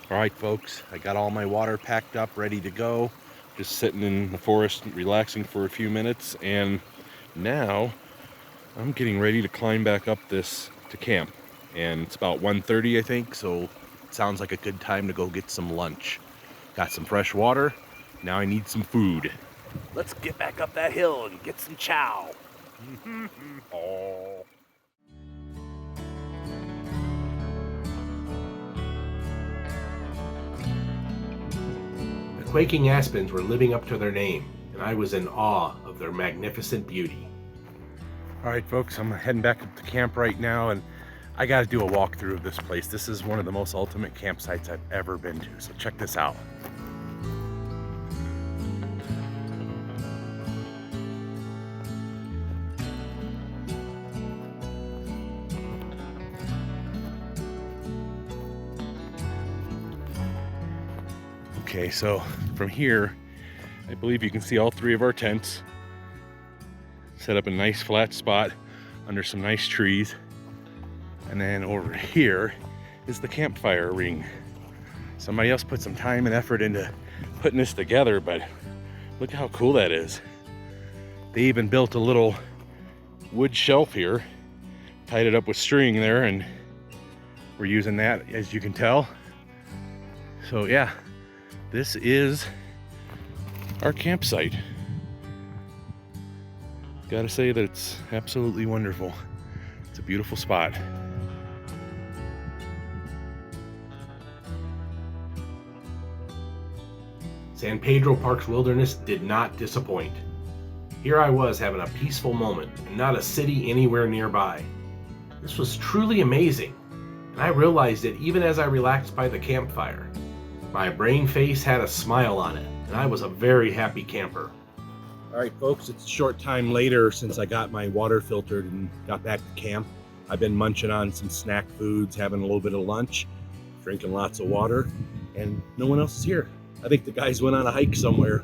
All right, folks, I got all my water packed up, ready to go. Just sitting in the forest, relaxing for a few minutes, and now I'm getting ready to climb back up this to camp. And it's about 1:30, I think, so it sounds like a good time to go get some lunch. Got some fresh water, now I need some food. Let's get back up that hill and get some chow. Oh. The quaking aspens were living up to their name, and I was in awe of their magnificent beauty. All right, folks, I'm heading back up to camp right now, and I got to do a walkthrough of this place. This is one of the most ultimate campsites I've ever been to, so check this out. Okay, so from here, I believe you can see all three of our tents. Set up a nice flat spot under some nice trees. And then over here is the campfire ring. Somebody else put some time and effort into putting this together, but look how cool that is. They even built a little wood shelf here, tied it up with string there, and we're using that, as you can tell. So yeah, this is our campsite. Gotta say that it's absolutely wonderful. It's a beautiful spot. San Pedro Park's wilderness did not disappoint. Here I was having a peaceful moment, and not a city anywhere nearby. This was truly amazing, and I realized it even as I relaxed by the campfire. My brain face had a smile on it, and I was a very happy camper. All right, folks, it's a short time later since I got my water filtered and got back to camp. I've been munching on some snack foods, having a little bit of lunch, drinking lots of water, and no one else is here. I think the guys went on a hike somewhere,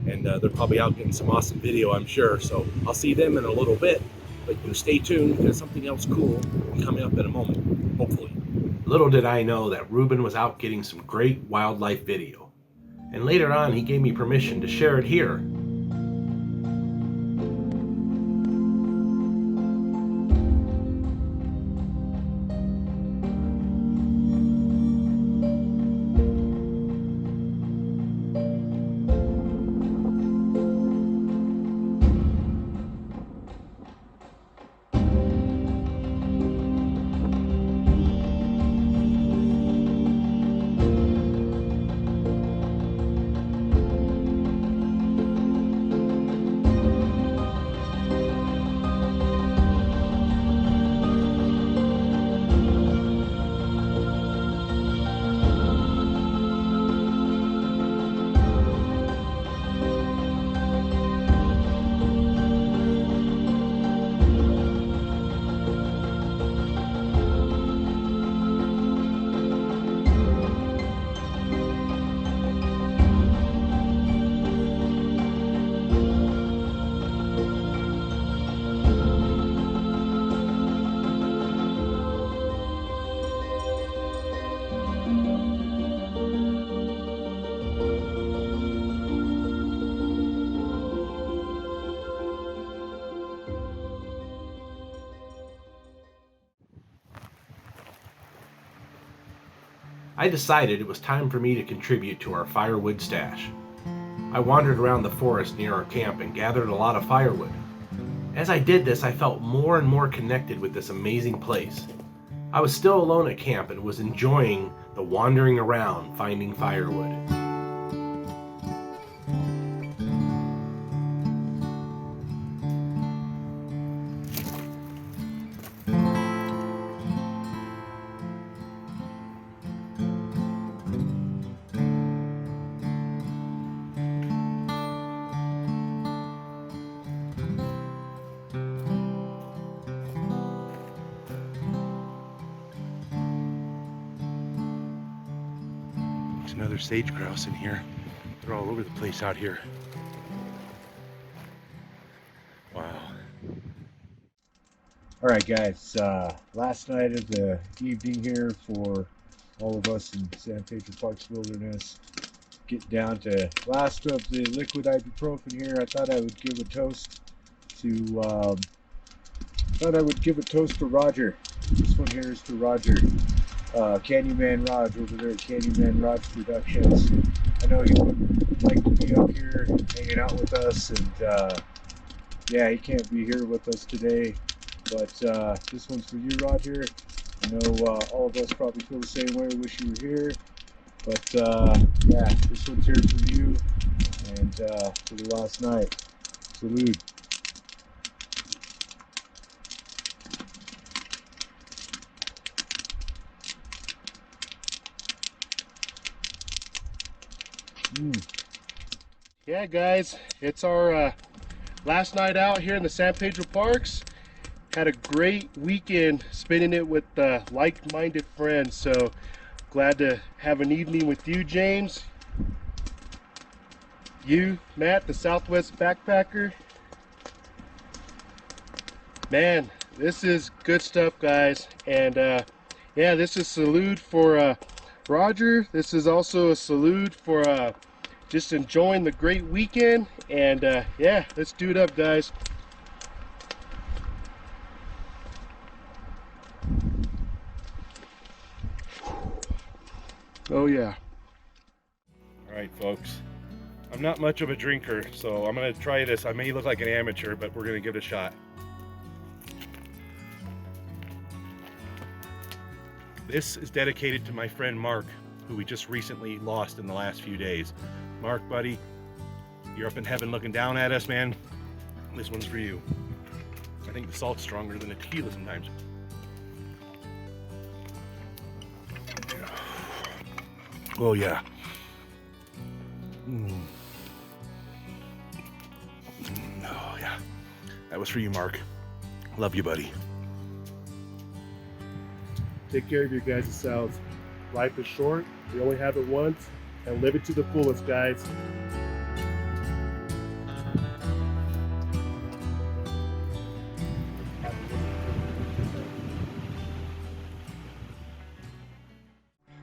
and they're probably out getting some awesome video, I'm sure. So I'll see them in a little bit, but you stay tuned because something else cool will be coming up in a moment, hopefully. Little did I know that Ruben was out getting some great wildlife video. And later on, he gave me permission to share it here. I decided it was time for me to contribute to our firewood stash. I wandered around the forest near our camp and gathered a lot of firewood. As I did this, I felt more and more connected with this amazing place. I was still alone at camp and was enjoying the wandering around finding firewood. There's another sage grouse in here. They're all over the place out here. Wow. All right, guys. Last night of the evening here for all of us in San Pedro Parks Wilderness. Get down to last of the liquid ibuprofen here. I thought I would give a toast to Roger. This one here is to Roger, Candyman Raj over there at Candyman Raj Productions. I know he would like to be up here hanging out with us, and yeah, he can't be here with us today, but this one's for you, Roger. I know all of us probably feel the same way. Wish you were here. But yeah, this one's here for you and for the last night. Salute. Yeah, guys, it's our last night out here in the San Pedro Parks. Had a great weekend spending it with like-minded friends, so glad to have an evening with you, James. You, Matt, the Southwest Backpacker. Man, this is good stuff, guys. And yeah, this is salute for Roger. This is also a salute for just enjoying the great weekend. And yeah, let's do it up, guys. Oh yeah. All right, folks. I'm not much of a drinker, so I'm gonna try this. I may look like an amateur, but we're gonna give it a shot. This is dedicated to my friend Mark, who we just recently lost in the last few days. Mark, buddy, you're up in heaven looking down at us, man. This one's for you. I think the salt's stronger than the tequila sometimes. Oh yeah. Oh yeah. That was for you, Mark. Love you, buddy. Take care of your guys' selves. Life is short. We only have it once, and live it to the fullest, guys.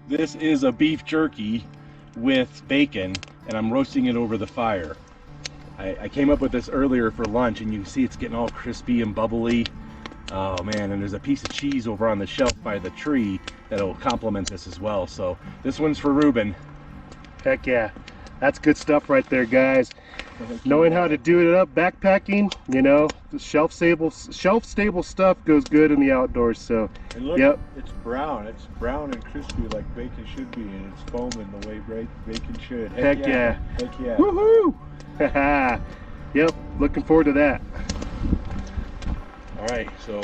This is a beef jerky with bacon, and I'm roasting it over the fire. I came up with this earlier for lunch, and you can see it's getting all crispy and bubbly. Oh man, and there's a piece of cheese over on the shelf by the tree that'll complement this as well. So this one's for Ruben. Heck yeah. That's good stuff right there, guys. Knowing how to do it up, backpacking, you know, the shelf stable stuff goes good in the outdoors. So, And look, yep. it's brown. It's brown and crispy like bacon should be, and it's foaming the way bacon should. Heck yeah. Heck yeah. Woohoo! Yep, looking forward to that. All right, so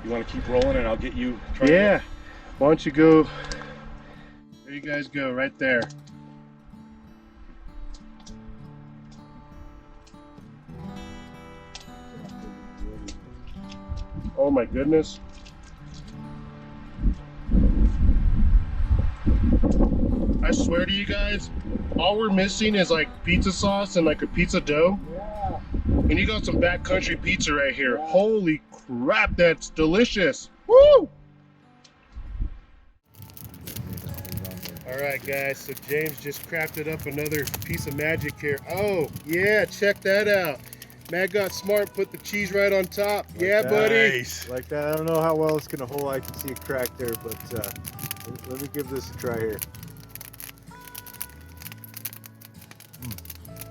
you want to keep rolling, and I'll get you. Yeah. Why don't you go? There you guys go, right there. Oh my goodness. I swear to you guys, all we're missing is like pizza sauce and like a pizza dough. Yeah. And you got some backcountry pizza right here. Holy crap, that's delicious. Woo! All right, guys, so James just crafted up another piece of magic here. Oh, yeah, check that out. Matt got smart, put the cheese right on top. Like yeah, that. buddy. Nice. Like that. I don't know how well it's gonna hold. I can see a crack there, but let me give this a try here.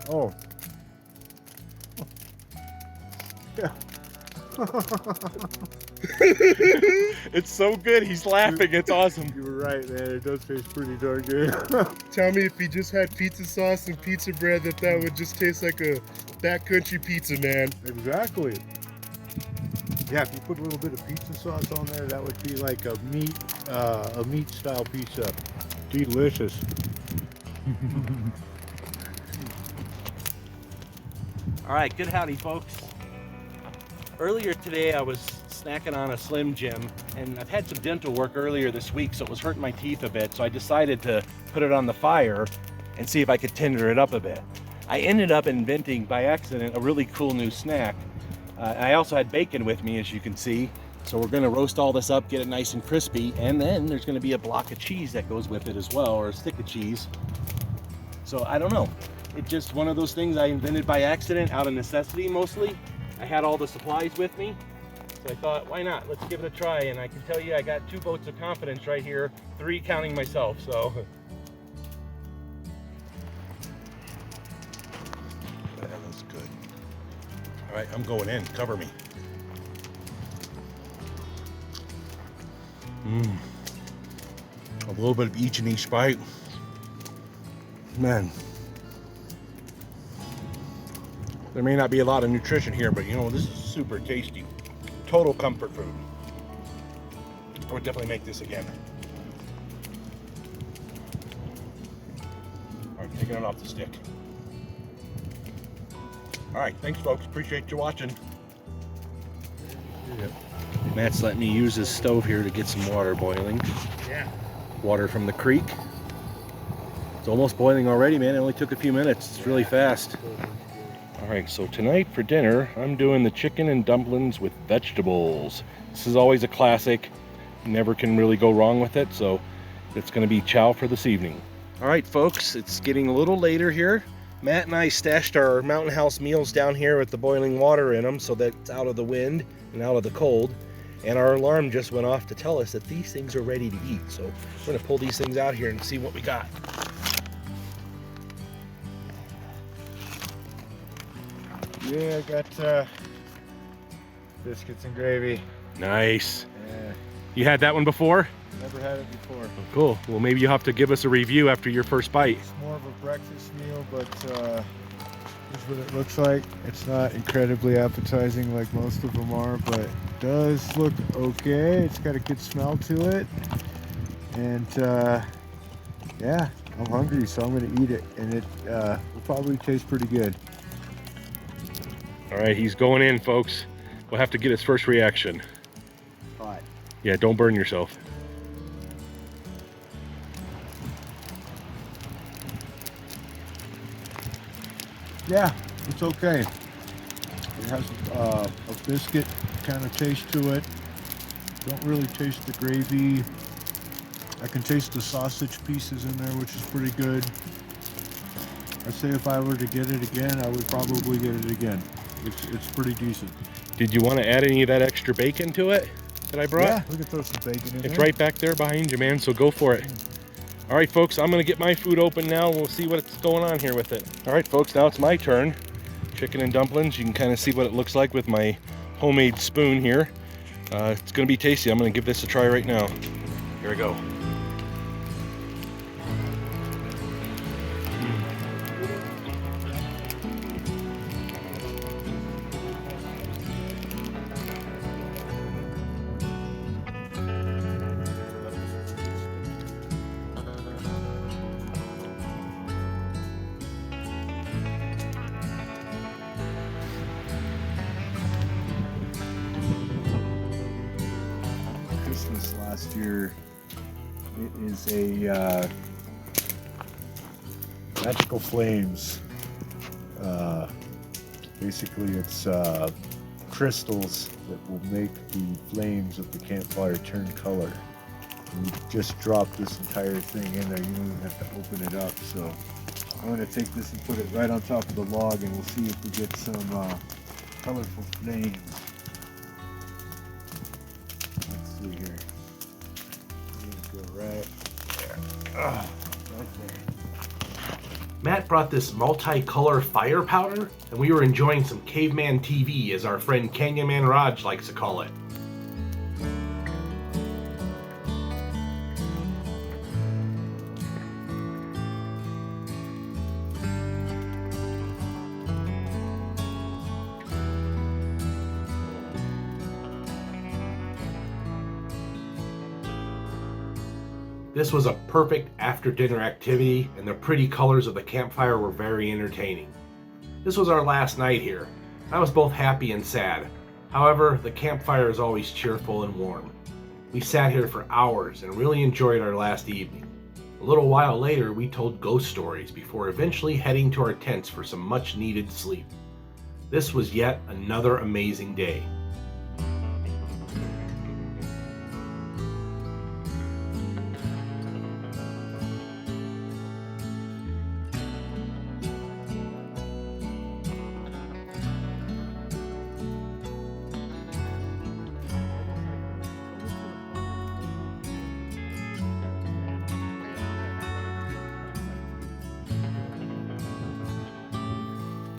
Oh. Yeah. It's so good. He's laughing. It's awesome. You were right, man. It does taste pretty darn good. Tell me if he just had pizza sauce and pizza bread that would just taste like a backcountry pizza, man. Exactly. Yeah, if you put a little bit of pizza sauce on there, that would be like a meat style pizza. Delicious. All right, good howdy, folks. Earlier today, I was snacking on a Slim Jim, and I've had some dental work earlier this week, so it was hurting my teeth a bit, so I decided to put it on the fire and see if I could tender it up a bit. I ended up inventing, by accident, a really cool new snack. I also had bacon with me, as you can see, so we're gonna roast all this up, get it nice and crispy, and then there's gonna be a block of cheese that goes with it as well, or a stick of cheese. So I don't know. It's just one of those things I invented by accident, out of necessity mostly. I had all the supplies with me, so I thought, why not? Let's give it a try. And I can tell you, I got 2 votes of confidence right here, 3 counting myself, so. That was good. All right, I'm going in, cover me. A little bit of each in each bite. Man. There may not be a lot of nutrition here, but you know, this is super tasty. Total comfort food. I would definitely make this again. All right, taking it off the stick. All right, thanks folks, appreciate you watching. Matt's letting me use his stove here to get some water boiling. Yeah. Water from the creek. It's almost boiling already, man. It only took a few minutes. It's really fast. All right, so tonight for dinner, I'm doing the chicken and dumplings with vegetables. This is always a classic. Never can really go wrong with it, so it's gonna be chow for this evening. All right, folks, it's getting a little later here. Matt and I stashed our Mountain House meals down here with the boiling water in them so that it's out of the wind and out of the cold. And our alarm just went off to tell us that these things are ready to eat. So we're gonna pull these things out here and see what we got. Yeah, I got biscuits and gravy. Nice. Yeah, You had that one before? never had it before. Oh, cool. Well, maybe you'll have to give us a review after your first bite. It's more of a breakfast meal, but here's what it looks like. It's not incredibly appetizing like most of them are, but it does look okay. It's got a good smell to it. And yeah, I'm hungry, so I'm gonna eat it. And it will probably taste pretty good. All right, he's going in, folks. We'll have to get his first reaction. Hot. Yeah, don't burn yourself. Yeah, it's okay. It has a biscuit kind of taste to it. Don't really taste the gravy. I can taste the sausage pieces in there, which is pretty good. I'd say if I were to get it again, I would probably get it again. It's pretty decent. Did you want to add any of that extra bacon to it that I brought? Yeah, we can throw some bacon in there. It's right back there behind you, man, so go for it. All right, folks, I'm gonna get my food open now. We'll see what's going on here with it. All right, folks, now it's my turn. Chicken and dumplings. You can kind of see what it looks like with my homemade spoon here. It's gonna be tasty. I'm gonna give this a try right now. Here we go. Christmas last year. It is a magical flames. Basically, it's crystals that will make the flames of the campfire turn color. And you just drop this entire thing in there. You don't even have to open it up. So I'm going to take this and put it right on top of the log, and we'll see if we get some colorful flames. Let's see here. Go right there. Right there. Matt brought this multi-color fire powder, and we were enjoying some caveman TV, as our friend Canyon Man Raj likes to call it. This was a perfect after-dinner activity, and the pretty colors of the campfire were very entertaining. This was our last night here. I was both happy and sad. However, the campfire is always cheerful and warm. We sat here for hours and really enjoyed our last evening. A little while later, we told ghost stories before eventually heading to our tents for some much needed sleep. This was yet another amazing day.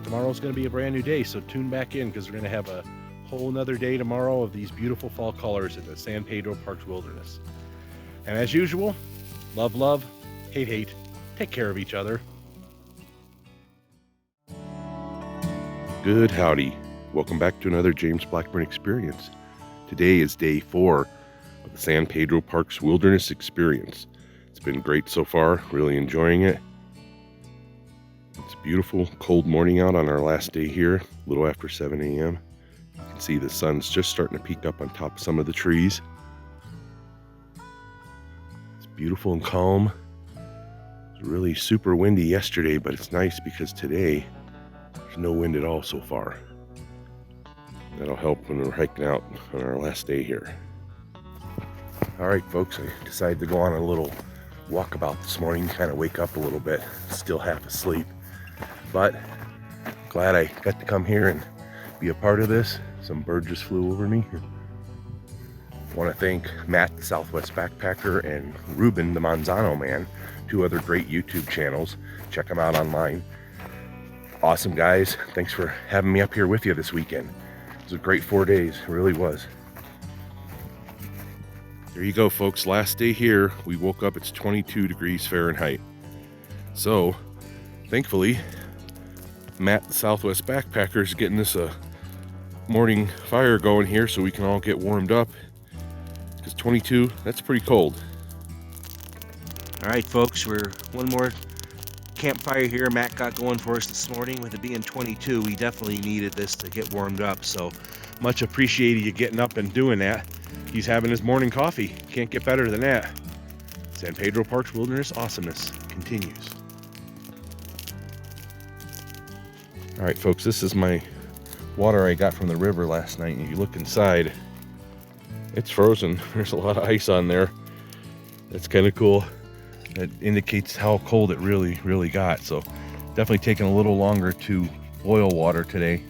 Tomorrow's going to be a brand new day, so tune back in because we're going to have a whole nother day tomorrow of these beautiful fall colors in the San Pedro Parks Wilderness. And as usual, love, love, hate, hate. Take care of each other. Good howdy. Welcome back to another James Blackburn Experience. Today is day 4 of the San Pedro Parks Wilderness Experience. It's been great so far, really enjoying it. It's a beautiful cold morning out on our last day here, a little after 7 a.m. You can see the sun's just starting to peek up on top of some of the trees. It's beautiful and calm. It was really super windy yesterday, but it's nice because today there's no wind at all so far. That'll help when we're hiking out on our last day here. All right, folks, I decided to go on a little walkabout this morning, kind of wake up a little bit, still half asleep. But glad I got to come here and be a part of this. Some bird just flew over me. I want to thank Matt, the Southwest Backpacker, and Ruben, the Manzano Man, 2 other great YouTube channels. Check them out online. Awesome guys. Thanks for having me up here with you this weekend. It was a great 4 days. It really was. There you go, folks. Last day here. We woke up. It's 22 degrees Fahrenheit. So, thankfully, Matt, the Southwest Backpacker, is getting us a morning fire going here so we can all get warmed up. Because 22, that's pretty cold. All right, folks, we're one more campfire here Matt got going for us this morning. With it being 22, we definitely needed this to get warmed up. So much appreciated you getting up and doing that. He's having his morning coffee. Can't get better than that. San Pedro Parks Wilderness awesomeness continues. All right, folks, this is my water I got from the river last night. And you look inside, it's frozen. There's a lot of ice on there. That's kind of cool. That indicates how cold it really got. So definitely taking a little longer to boil water today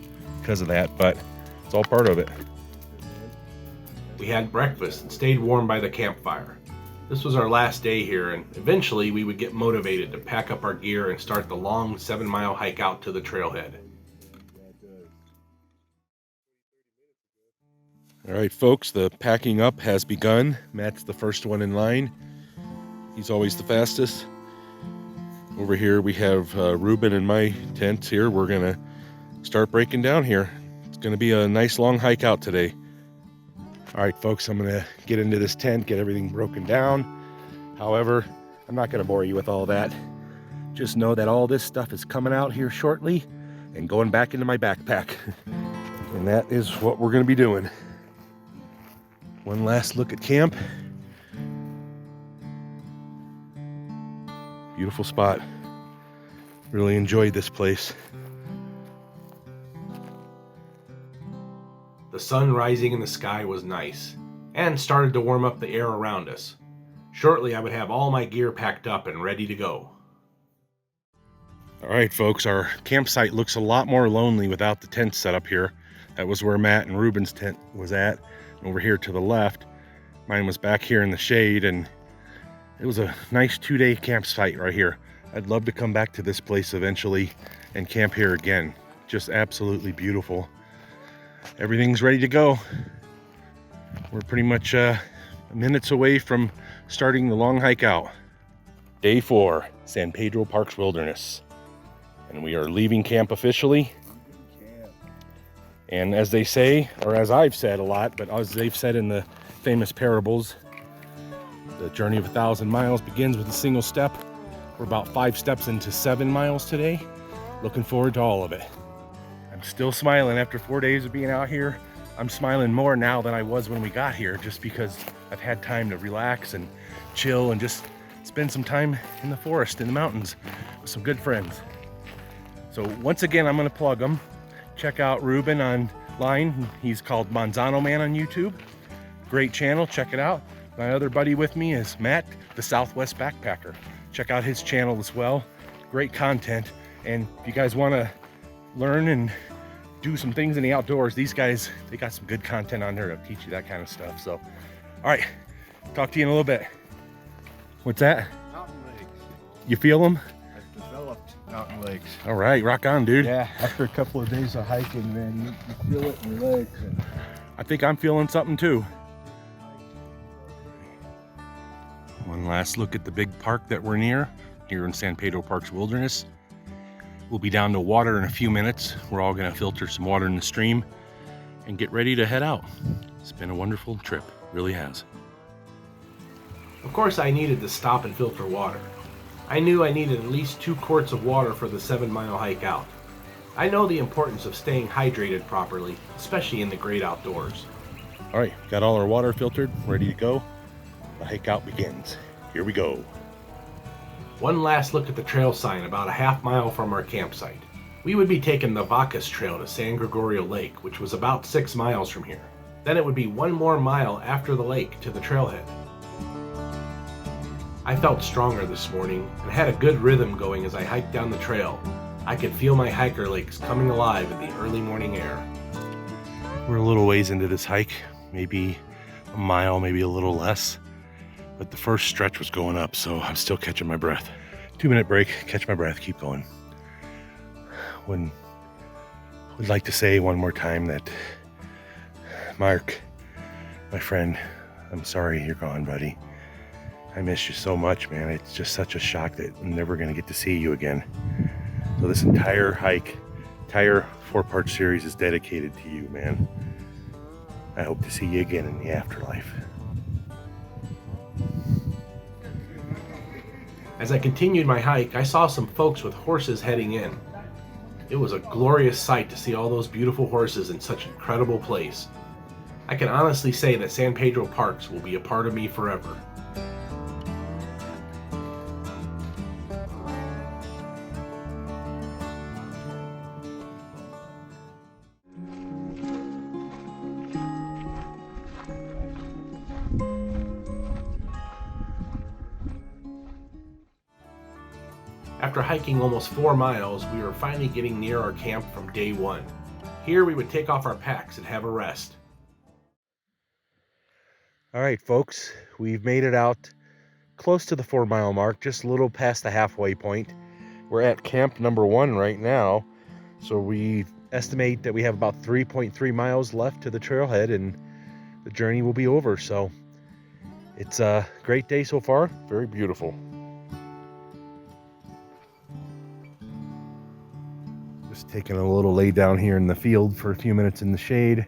because of that, but it's all part of it. We had breakfast and stayed warm by the campfire. This was our last day here, and eventually we would get motivated to pack up our gear and start the long 7-mile hike out to the trailhead. All right, folks, the packing up has begun. Matt's the first one in line. He's always the fastest. Over here we have Ruben and my tent here. We're gonna start breaking down here. It's gonna be a nice long hike out today. All right, folks, I'm gonna get into this tent, get everything broken down. However, I'm not gonna bore you with all that. Just know that all this stuff is coming out here shortly and going back into my backpack. And that is what we're gonna be doing. One last look at camp. Beautiful spot. Really enjoyed this place. The sun rising in the sky was nice, and started to warm up the air around us. Shortly I would have all my gear packed up and ready to go. All right, folks, our campsite looks a lot more lonely without the tent set up here. That was where Matt and Ruben's tent was at. Over here to the left, mine was back here in the shade, and it was a nice 2-day campsite right here. I'd love to come back to this place eventually and camp here again. Just absolutely beautiful. Everything's ready to go. We're pretty much minutes away from starting the long hike out. Day 4, San Pedro Parks Wilderness. And we are leaving camp officially. And as they say, or as I've said a lot, but as they've said in the famous parables, the journey of 1,000 miles begins with a single step. We're about 5 steps into 7 miles today. Looking forward to all of it. I'm still smiling after 4 days of being out here. I'm smiling more now than I was when we got here, just because I've had time to relax and chill and just spend some time in the forest, in the mountains with some good friends. So once again, I'm gonna plug them. Check out Ruben online. He's called Manzano Man on YouTube. Great channel, check it out. My other buddy with me is Matt, the Southwest Backpacker. Check out his channel as well. Great content. And if you guys wanna learn and do some things in the outdoors, these guys, they got some good content on there to teach you that kind of stuff. So, all right, talk to you in a little bit. What's that? Mountain lakes. You feel them? I've developed mountain lakes. All right, rock on, dude. Yeah, after a couple of days of hiking, man, you feel it in your legs. And I think I'm feeling something too. One last look at the big park that we're near, here in San Pedro Parks Wilderness. We'll be down to water in a few minutes. We're all gonna filter some water in the stream and get ready to head out. It's been a wonderful trip, really has. Of course, I needed to stop and filter water. I knew I needed at least 2 quarts of water for the 7-mile hike out. I know the importance of staying hydrated properly, especially in the great outdoors. All right, got all our water filtered, ready to go. The hike out begins. Here we go. One last look at the trail sign about a half-mile from our campsite. We would be taking the Vacas Trail to San Gregorio Lake, which was about 6 miles from here. Then it would be 1 more mile after the lake to the trailhead. I felt stronger this morning and had a good rhythm going as I hiked down the trail. I could feel my hiker legs coming alive in the early morning air. We're a little ways into this hike, maybe a mile, maybe a little less. But the first stretch was going up, so I'm still catching my breath. 2-minute break, catch my breath, keep going. Would like to say one more time that, Mark, my friend, I'm sorry you're gone, buddy. I miss you so much, man. It's just such a shock that I'm never gonna get to see you again. So this entire hike, entire 4-part series is dedicated to you, man. I hope to see you again in the afterlife. As I continued my hike, I saw some folks with horses heading in. It was a glorious sight to see all those beautiful horses in such an incredible place. I can honestly say that San Pedro Parks will be a part of me forever. After hiking almost 4 miles, we were finally getting near our camp from day 1. Here we would take off our packs and have a rest. All right, folks, we've made it out close to the 4-mile mark, just a little past the halfway point. We're at camp number 1 right now, so we estimate that we have about 3.3 miles left to the trailhead and the journey will be over. So it's a great day so far, very beautiful. Just taking a little lay down here in the field for a few minutes in the shade,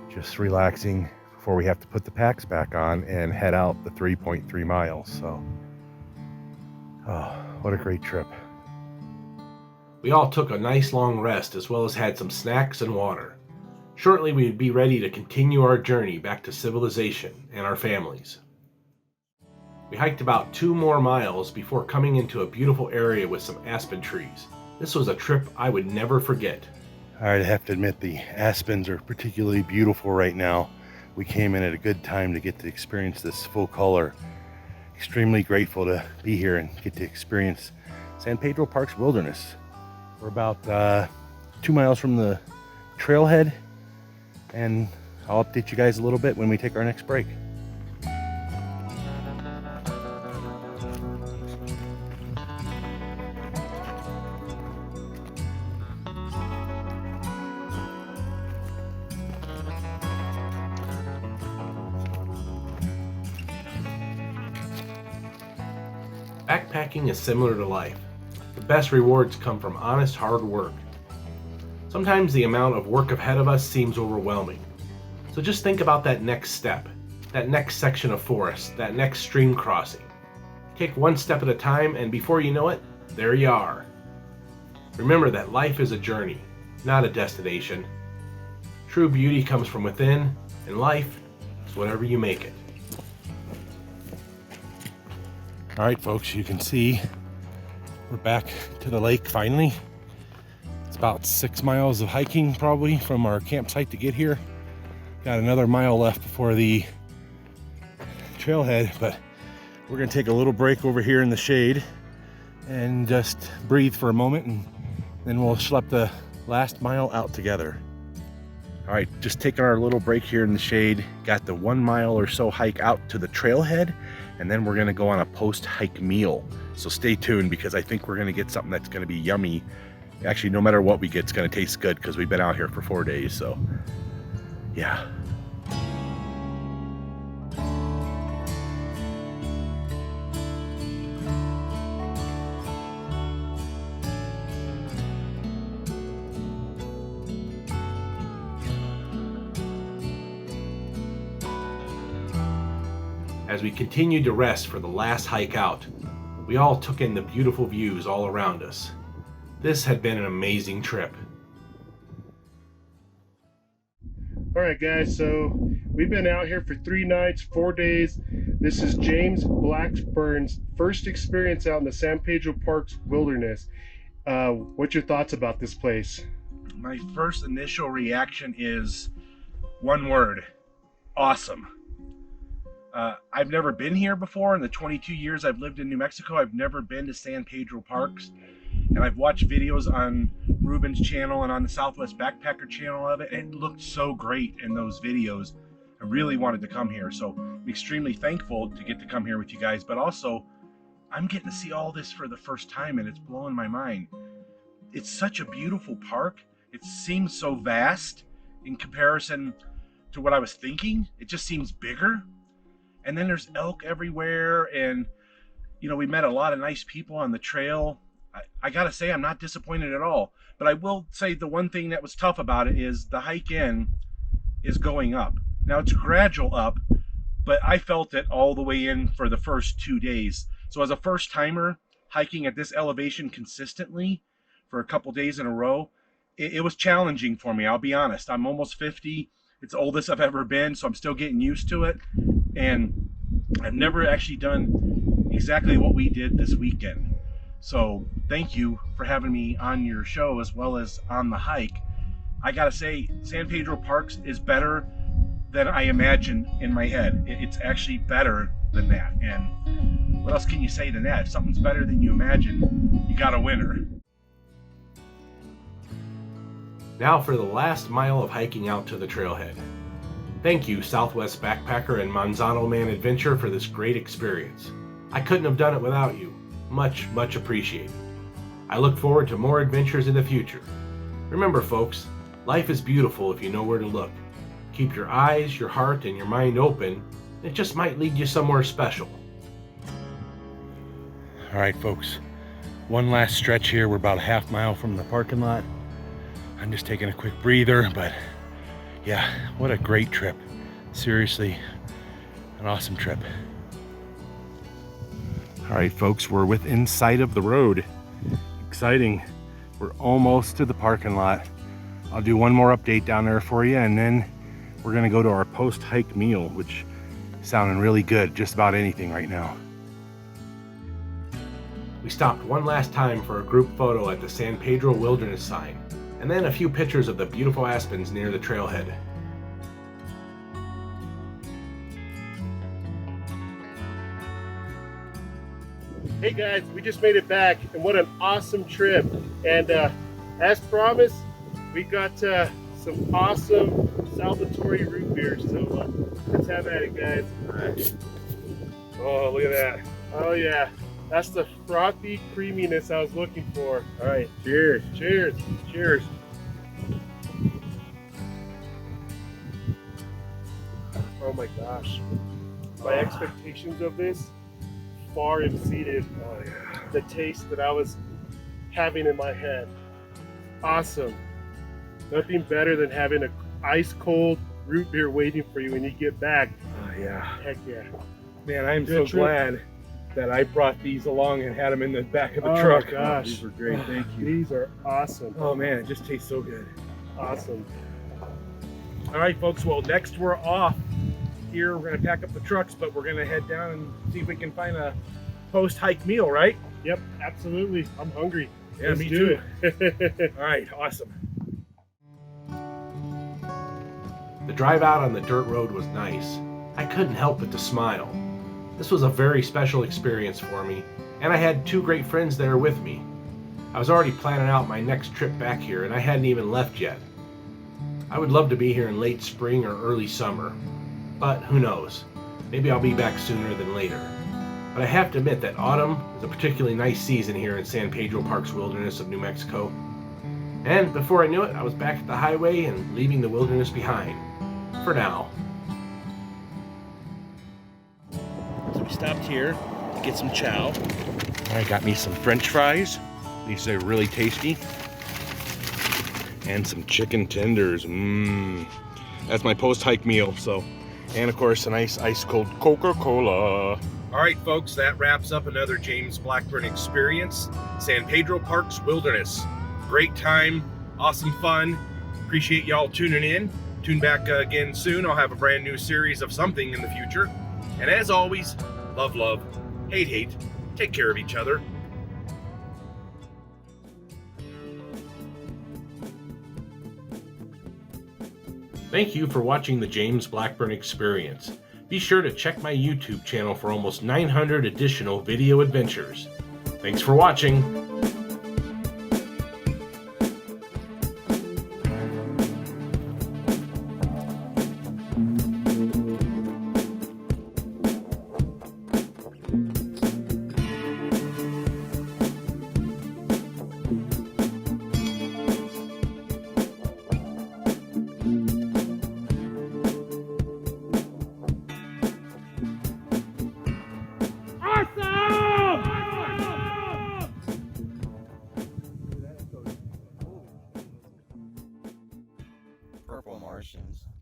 just relaxing before we have to put the packs back on and head out the 3.3 miles. So, oh, what a great trip. We all took a nice long rest as well as had some snacks and water. Shortly we'd be ready to continue our journey back to civilization and our families. We hiked about 2 more miles before coming into a beautiful area with some aspen trees. This was a trip I would never forget. I'd have to admit the aspens are particularly beautiful right now. We came in at a good time to get to experience this full color. Extremely grateful to be here and get to experience San Pedro Parks Wilderness. We're about 2 miles from the trailhead, and I'll update you guys a little bit when we take our next break. Backpacking is similar to life. The best rewards come from honest hard work. Sometimes the amount of work ahead of us seems overwhelming. So just think about that next step, that next section of forest, that next stream crossing. Take one step at a time, and before you know it, there you are. Remember that life is a journey, not a destination. True beauty comes from within, and life is whatever you make it. All right, folks, you can see we're back to the lake finally. It's about 6 miles of hiking probably from our campsite to get here. Got another mile left before the trailhead, but we're gonna take a little break over here in the shade and just breathe for a moment, and then we'll schlep the last mile out together. All right, just taking our little break here in the shade. Got the 1 mile or so hike out to the trailhead, and then we're gonna go on a post-hike meal. So stay tuned, because I think we're gonna get something that's gonna be yummy. Actually, no matter what we get, it's gonna taste good because we've been out here for 4 days, so yeah. As we continued to rest for the last hike out, we all took in the beautiful views all around us. This had been an amazing trip. All right, guys, so we've been out here for 3 nights, 4 days. This is James Blackburn's first experience out in the San Pedro Parks wilderness. What's your thoughts about this place? My first initial reaction is one word: awesome. I've never been here before. In the 22 years I've lived in New Mexico, I've never been to San Pedro Parks. And I've watched videos on Ruben's channel and on the Southwest Backpacker channel of it. And it looked so great in those videos. I really wanted to come here. So I'm extremely thankful to get to come here with you guys. But also, I'm getting to see all this for the first time, and it's blowing my mind. It's such a beautiful park. It seems so vast in comparison to what I was thinking. It just seems bigger. And then there's elk everywhere, and you know, we met a lot of nice people on the trail. I gotta say, I'm not disappointed at all. But I will say the one thing that was tough about it is the hike in is going up. Now it's gradual up, but I felt it all the way in for the first 2 days. So as a first timer hiking at this elevation consistently for a couple days in a row, it was challenging for me. I'll be honest. I'm almost 50. It's the oldest I've ever been, so I'm still getting used to it. And I've never actually done exactly what we did this weekend. So thank you for having me on your show as well as on the hike. I gotta say, San Pedro Parks is better than I imagined in my head. It's actually better than that. And what else can you say than that? If something's better than you imagine, you got a winner. Now for the last mile of hiking out to the trailhead. Thank you, Southwest Backpacker and Manzano Man Adventure, for this great experience. I couldn't have done it without you. Much, much appreciated. I look forward to more adventures in the future. Remember, folks, life is beautiful if you know where to look. Keep your eyes, your heart, and your mind open. It just might lead you somewhere special. All right, folks, one last stretch here. We're about a half mile from the parking lot. I'm just taking a quick breather, but yeah, what a great trip. Seriously, an awesome trip. All right, folks, we're within sight of the road. Exciting. We're almost to the parking lot. I'll do one more update down there for you, and then we're gonna go to our post-hike meal, which is sounding really good, just about anything right now. We stopped one last time for a group photo at the San Pedro Wilderness sign, and then a few pictures of the beautiful aspens near the trailhead. Hey guys, we just made it back, and what an awesome trip. And as promised, we got some awesome Salvatore root beers, so let's have at it, guys. All right. Oh, look at that. Oh yeah, that's the frothy creaminess I was looking for. All right, cheers, cheers, cheers. Oh my gosh, my expectations of this far exceeded the taste that I was having in my head. Awesome. Nothing better than having an ice cold root beer waiting for you when you get back. Oh yeah. Heck yeah. Man, I'm Good so trip. glad that I brought these along and had them in the back of the Oh truck. my gosh. These were great, thank you. These are awesome. Oh man, it just tastes so good. Awesome. All right, folks, well, next we're off here. We're gonna pack up the trucks, but we're gonna head down and see if we can find a post-hike meal, right? Yep, absolutely. I'm hungry. Yeah, Let's me do too. it. All right, awesome. The drive out on the dirt road was nice. I couldn't help but to smile. This was a very special experience for me, and I had two great friends there with me. I was already planning out my next trip back here, and I hadn't even left yet. I would love to be here in late spring or early summer, but who knows? Maybe I'll be back sooner than later. But I have to admit that autumn is a particularly nice season here in San Pedro Park's wilderness of New Mexico. And before I knew it, I was back at the highway and leaving the wilderness behind. For now. So we stopped here to get some chow. I got me some French fries. These are really tasty. And some chicken tenders. That's my post-hike meal. So, and of course, a nice ice-cold Coca-Cola. All right, folks, that wraps up another James Blackburn experience. San Pedro Park's wilderness. Great time, awesome fun. Appreciate y'all tuning in. Tune back again soon. I'll have a brand new series of something in the future. And as always, love, love, hate, hate. Take care of each other. Thank you for watching the James Blackburn Experience. Be sure to check my YouTube channel for almost 900 additional video adventures. Thanks for watching. Purple Martians.